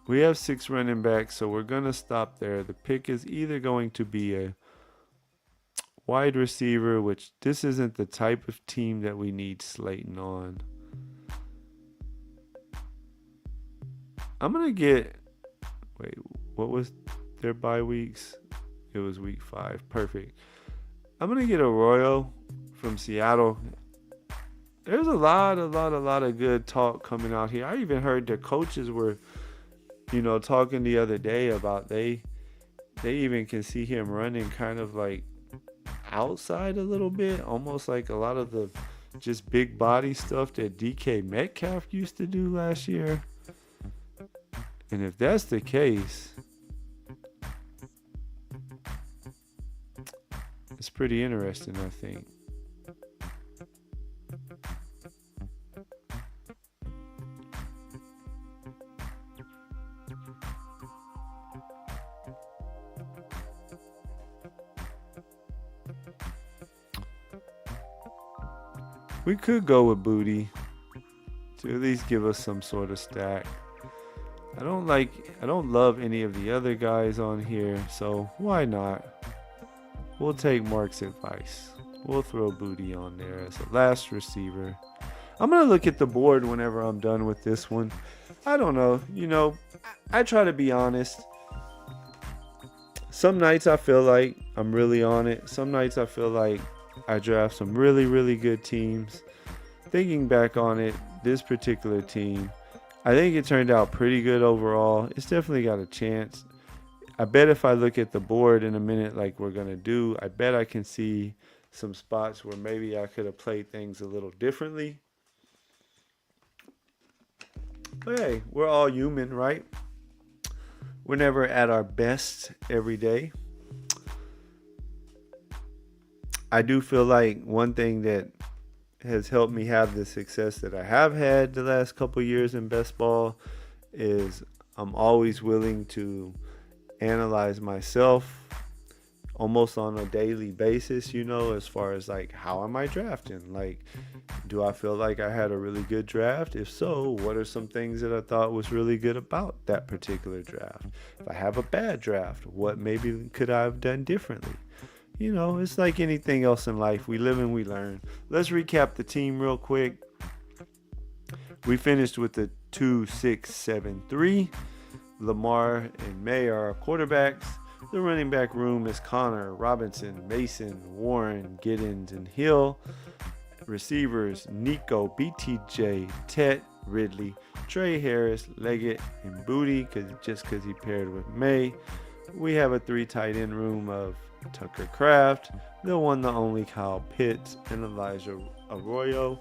We have 6 running backs, so we're going to stop there. The pick is either going to be a wide receiver, which this isn't the type of team that we need Slayton on. I'm going to get... Wait, what was their bye weeks? It was week 5. Perfect. I'm going to get Arroyo from Seattle. There's a lot of good talk coming out here. I even heard the coaches were, talking the other day about they even can see him running kind of like outside a little bit, almost like a lot of the just big body stuff that DK Metcalf used to do last year. And if that's the case, it's pretty interesting, I think. We could go with Booty to at least give us some sort of stack. I don't love any of the other guys on here, so why not? We'll take Mark's advice. We'll throw Booty on there as a last receiver. I'm going to look at the board whenever I'm done with this one. I don't know. I try to be honest. Some nights I feel like I'm really on it. Some nights I feel like I draft some really, really good teams. Thinking back on it, this particular team, I think it turned out pretty good overall. It's definitely got a chance. I bet if I look at the board in a minute like we're going to do, I bet I can see some spots where maybe I could have played things a little differently. But hey, we're all human, right? We're never at our best every day. I do feel like one thing that has helped me have the success that I have had the last couple years in best ball is I'm always willing to analyze myself almost on a daily basis, as far as like, how am I drafting? Like, do I feel like I had a really good draft? If so, what are some things that I thought was really good about that particular draft? If I have a bad draft, what maybe could I have done differently? It's like anything else in life. We live and we learn. Let's recap the team real quick. We finished with the 2-6-7-3. Lamar and May are our quarterbacks. The running back room is Connor, Robinson, Mason, Warren, Giddens, and Hill. Receivers, Nico, BTJ, Tet, Ridley, Trey Harris, Leggett, and Booty, just because he paired with May. We have a 3 tight end room of Tucker Kraft, the one, the only Kyle Pitts, and Elijah Arroyo.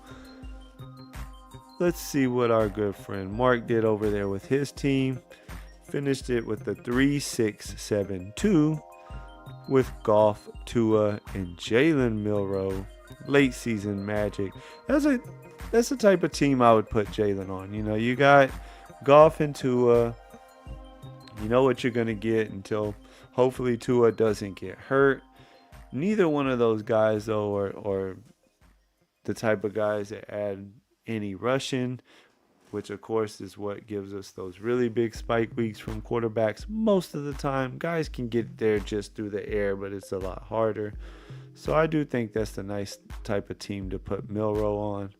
Let's see what our good friend Mark did over there with his team. Finished it with the 3-6-7-2 with Goff, Tua, and Jalen Milroe. Late season magic. that's the type of team I would put Jalen on. You know, you got Goff and Tua. You know what you're going to get until hopefully Tua doesn't get hurt. Neither one of those guys, though, are the type of guys that add any rushing, which of course is what gives us those really big spike weeks from quarterbacks most of the time. Guys can get there just through the air, but it's a lot harder. So I do think that's the nice type of team to put Milroe on.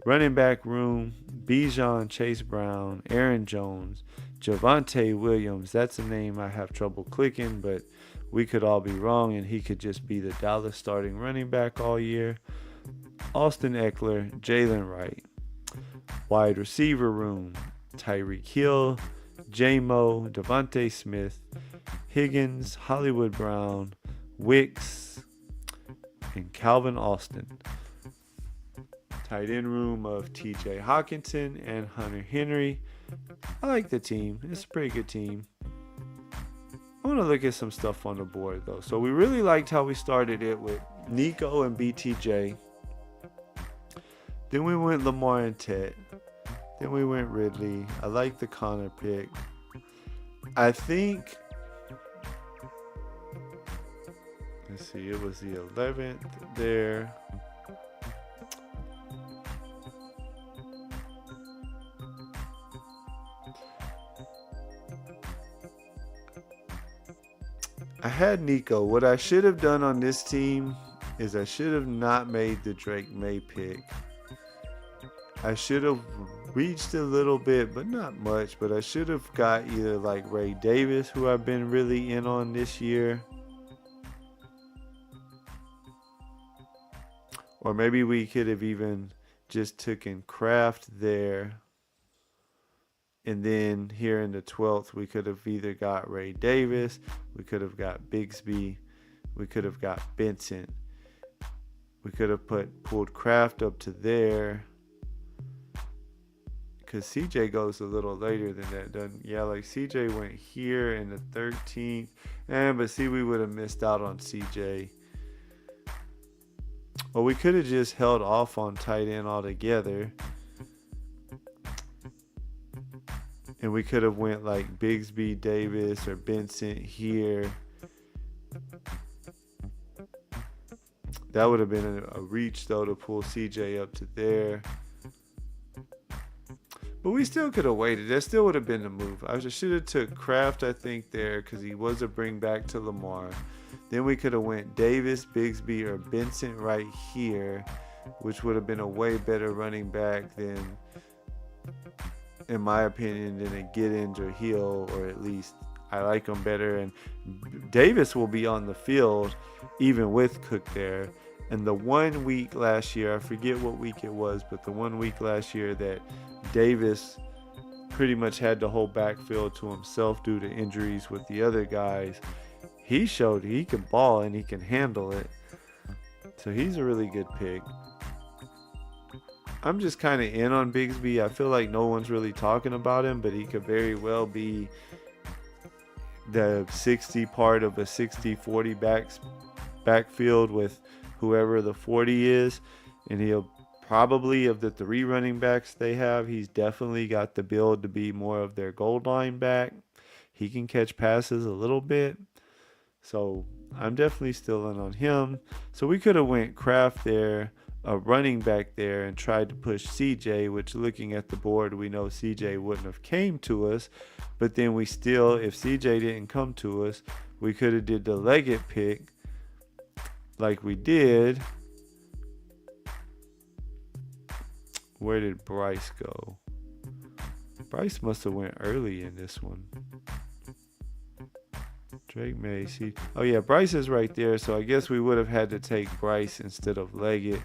Running back room, Bijan, Chase Brown, Aaron Jones, Javonte Williams. That's a name I have trouble clicking, but we could all be wrong, and he could just be the Dallas starting running back all year. Austin Eckler, Jalen Wright. Wide receiver room, Tyreek Hill, J-Mo, Devontae Smith, Higgins, Hollywood Brown, Wicks, and Calvin Austin. Tight end room of TJ Hawkinson and Hunter Henry. I like the team. It's a pretty good team. I want to look at some stuff on the board, though. So we really liked how we started it with Nico and BTJ. Then we went Lamar and Ted. Then we went Ridley. I like the Connor pick. I think, let's see, it was the 11th there. I had Nico. What I should have done on this team is I should have not made the Drake May pick. I should have reached a little bit, but not much. But I should have got either like Ray Davis, who I've been really in on this year. Or maybe we could have even just taken Kraft there. And then here in the 12th, we could have either got Ray Davis, we could have got Bigsby, we could have got Benson. We could have pulled Kraft up to there. Because CJ goes a little later than that, doesn't? Yeah, like CJ went here in the 13th. But see, we would have missed out on CJ. Or we could have just held off on tight end altogether. And we could have went like Bigsby, Davis, or Benson here. That would have been a reach, though, to pull CJ up to there. But we still could have waited. That still would have been the move. I should have took Kraft, I think, there because he was a bring back to Lamar. Then we could have went Davis, Bigsby, or Benson right here, which would have been a way better running back than, in my opinion, than a Giddens or Hill, or at least I like him better. And Davis will be on the field even with Cook there. And the 1 week last year, I forget what week it was, but the 1 week last year that Davis pretty much had the whole backfield to himself due to injuries with the other guys, he showed he can ball and he can handle it. So he's a really good pick. I'm just kind of in on Bigsby. I feel like no one's really talking about him, but he could very well be the 60 part of a 60-40 backfield with whoever the 40 is. And he'll probably, of the 3 running backs they have, he's definitely got the build to be more of their goal line back. He can catch passes a little bit. So I'm definitely still in on him. So we could have went Kraft there, a running back there, and tried to push CJ, which looking at the board, we know CJ wouldn't have came to us. But then we still, if CJ didn't come to us, we could have did the Leggett pick like we did. Where did Bryce go? Bryce must have went early in this one. Drake May, see. Oh yeah, Bryce is right there, so I guess we would have had to take Bryce instead of Leggett.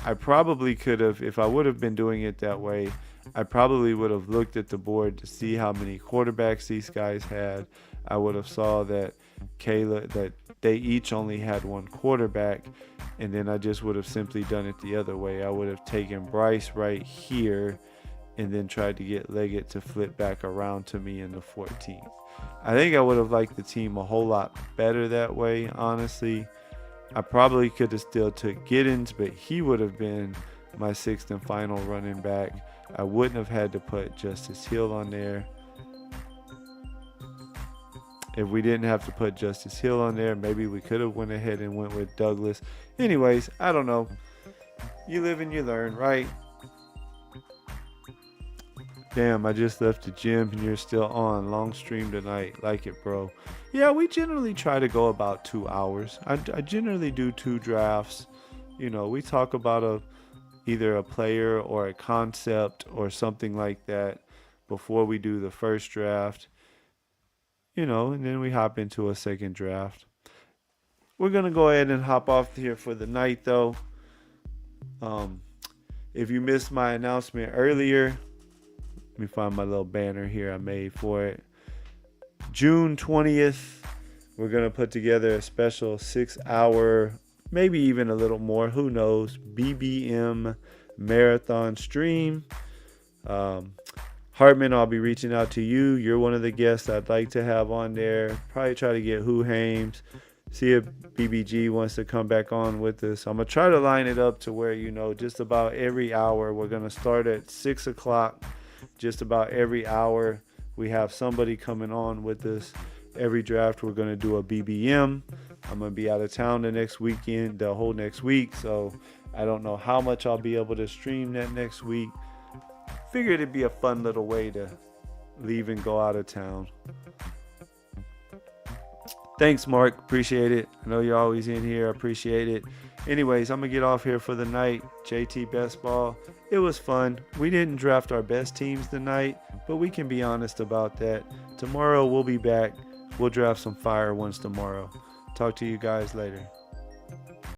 I probably could have, if I would have been doing it that way, I probably would have looked at the board to see how many quarterbacks these guys had. I would have saw that that they each only had one quarterback, and then I just would have simply done it the other way. I would have taken Bryce right here and then tried to get Leggett to flip back around to me in the 14th. I think I would have liked the team a whole lot better that way, honestly. I probably could have still took Giddens, but he would have been my sixth and final running back. I wouldn't have had to put Justice Hill on there. If we didn't have to put Justice Hill on there, maybe we could have went ahead and went with Douglas. Anyways, I don't know. You live and you learn, right? Damn, I just left the gym and you're still on. Long stream tonight. Like it, bro. Yeah, we generally try to go about 2 hours. I generally do 2 drafts. You know, we talk about either a player or a concept or something like that before we do the first draft. You know, and then we hop into a second draft. We're going to go ahead and hop off here for the night, though. If you missed my announcement earlier, let me find my little banner here I made for it. June 20th, we're going to put together a special 6-hour, maybe even a little more, who knows, BBM marathon stream. Hartman, I'll be reaching out to you. You're one of the guests I'd like to have on there. Probably try to get Who Hames. See if BBG wants to come back on with us. I'm going to try to line it up to where, you know, just about every hour. We're going to start at 6 o'clock. Just about every hour, we have somebody coming on with us. Every draft, we're going to do a BBM. I'm going to be out of town the whole next week. So I don't know how much I'll be able to stream that next week. Figured it'd be a fun little way to leave and go out of town. Thanks, Mark. Appreciate it. I know you're always in here. I appreciate it. Anyways, I'm going to get off here for the night. JT Best Ball. It was fun. We didn't draft our best teams tonight, but we can be honest about that. Tomorrow we'll be back. We'll draft some fire ones tomorrow. Talk to you guys later.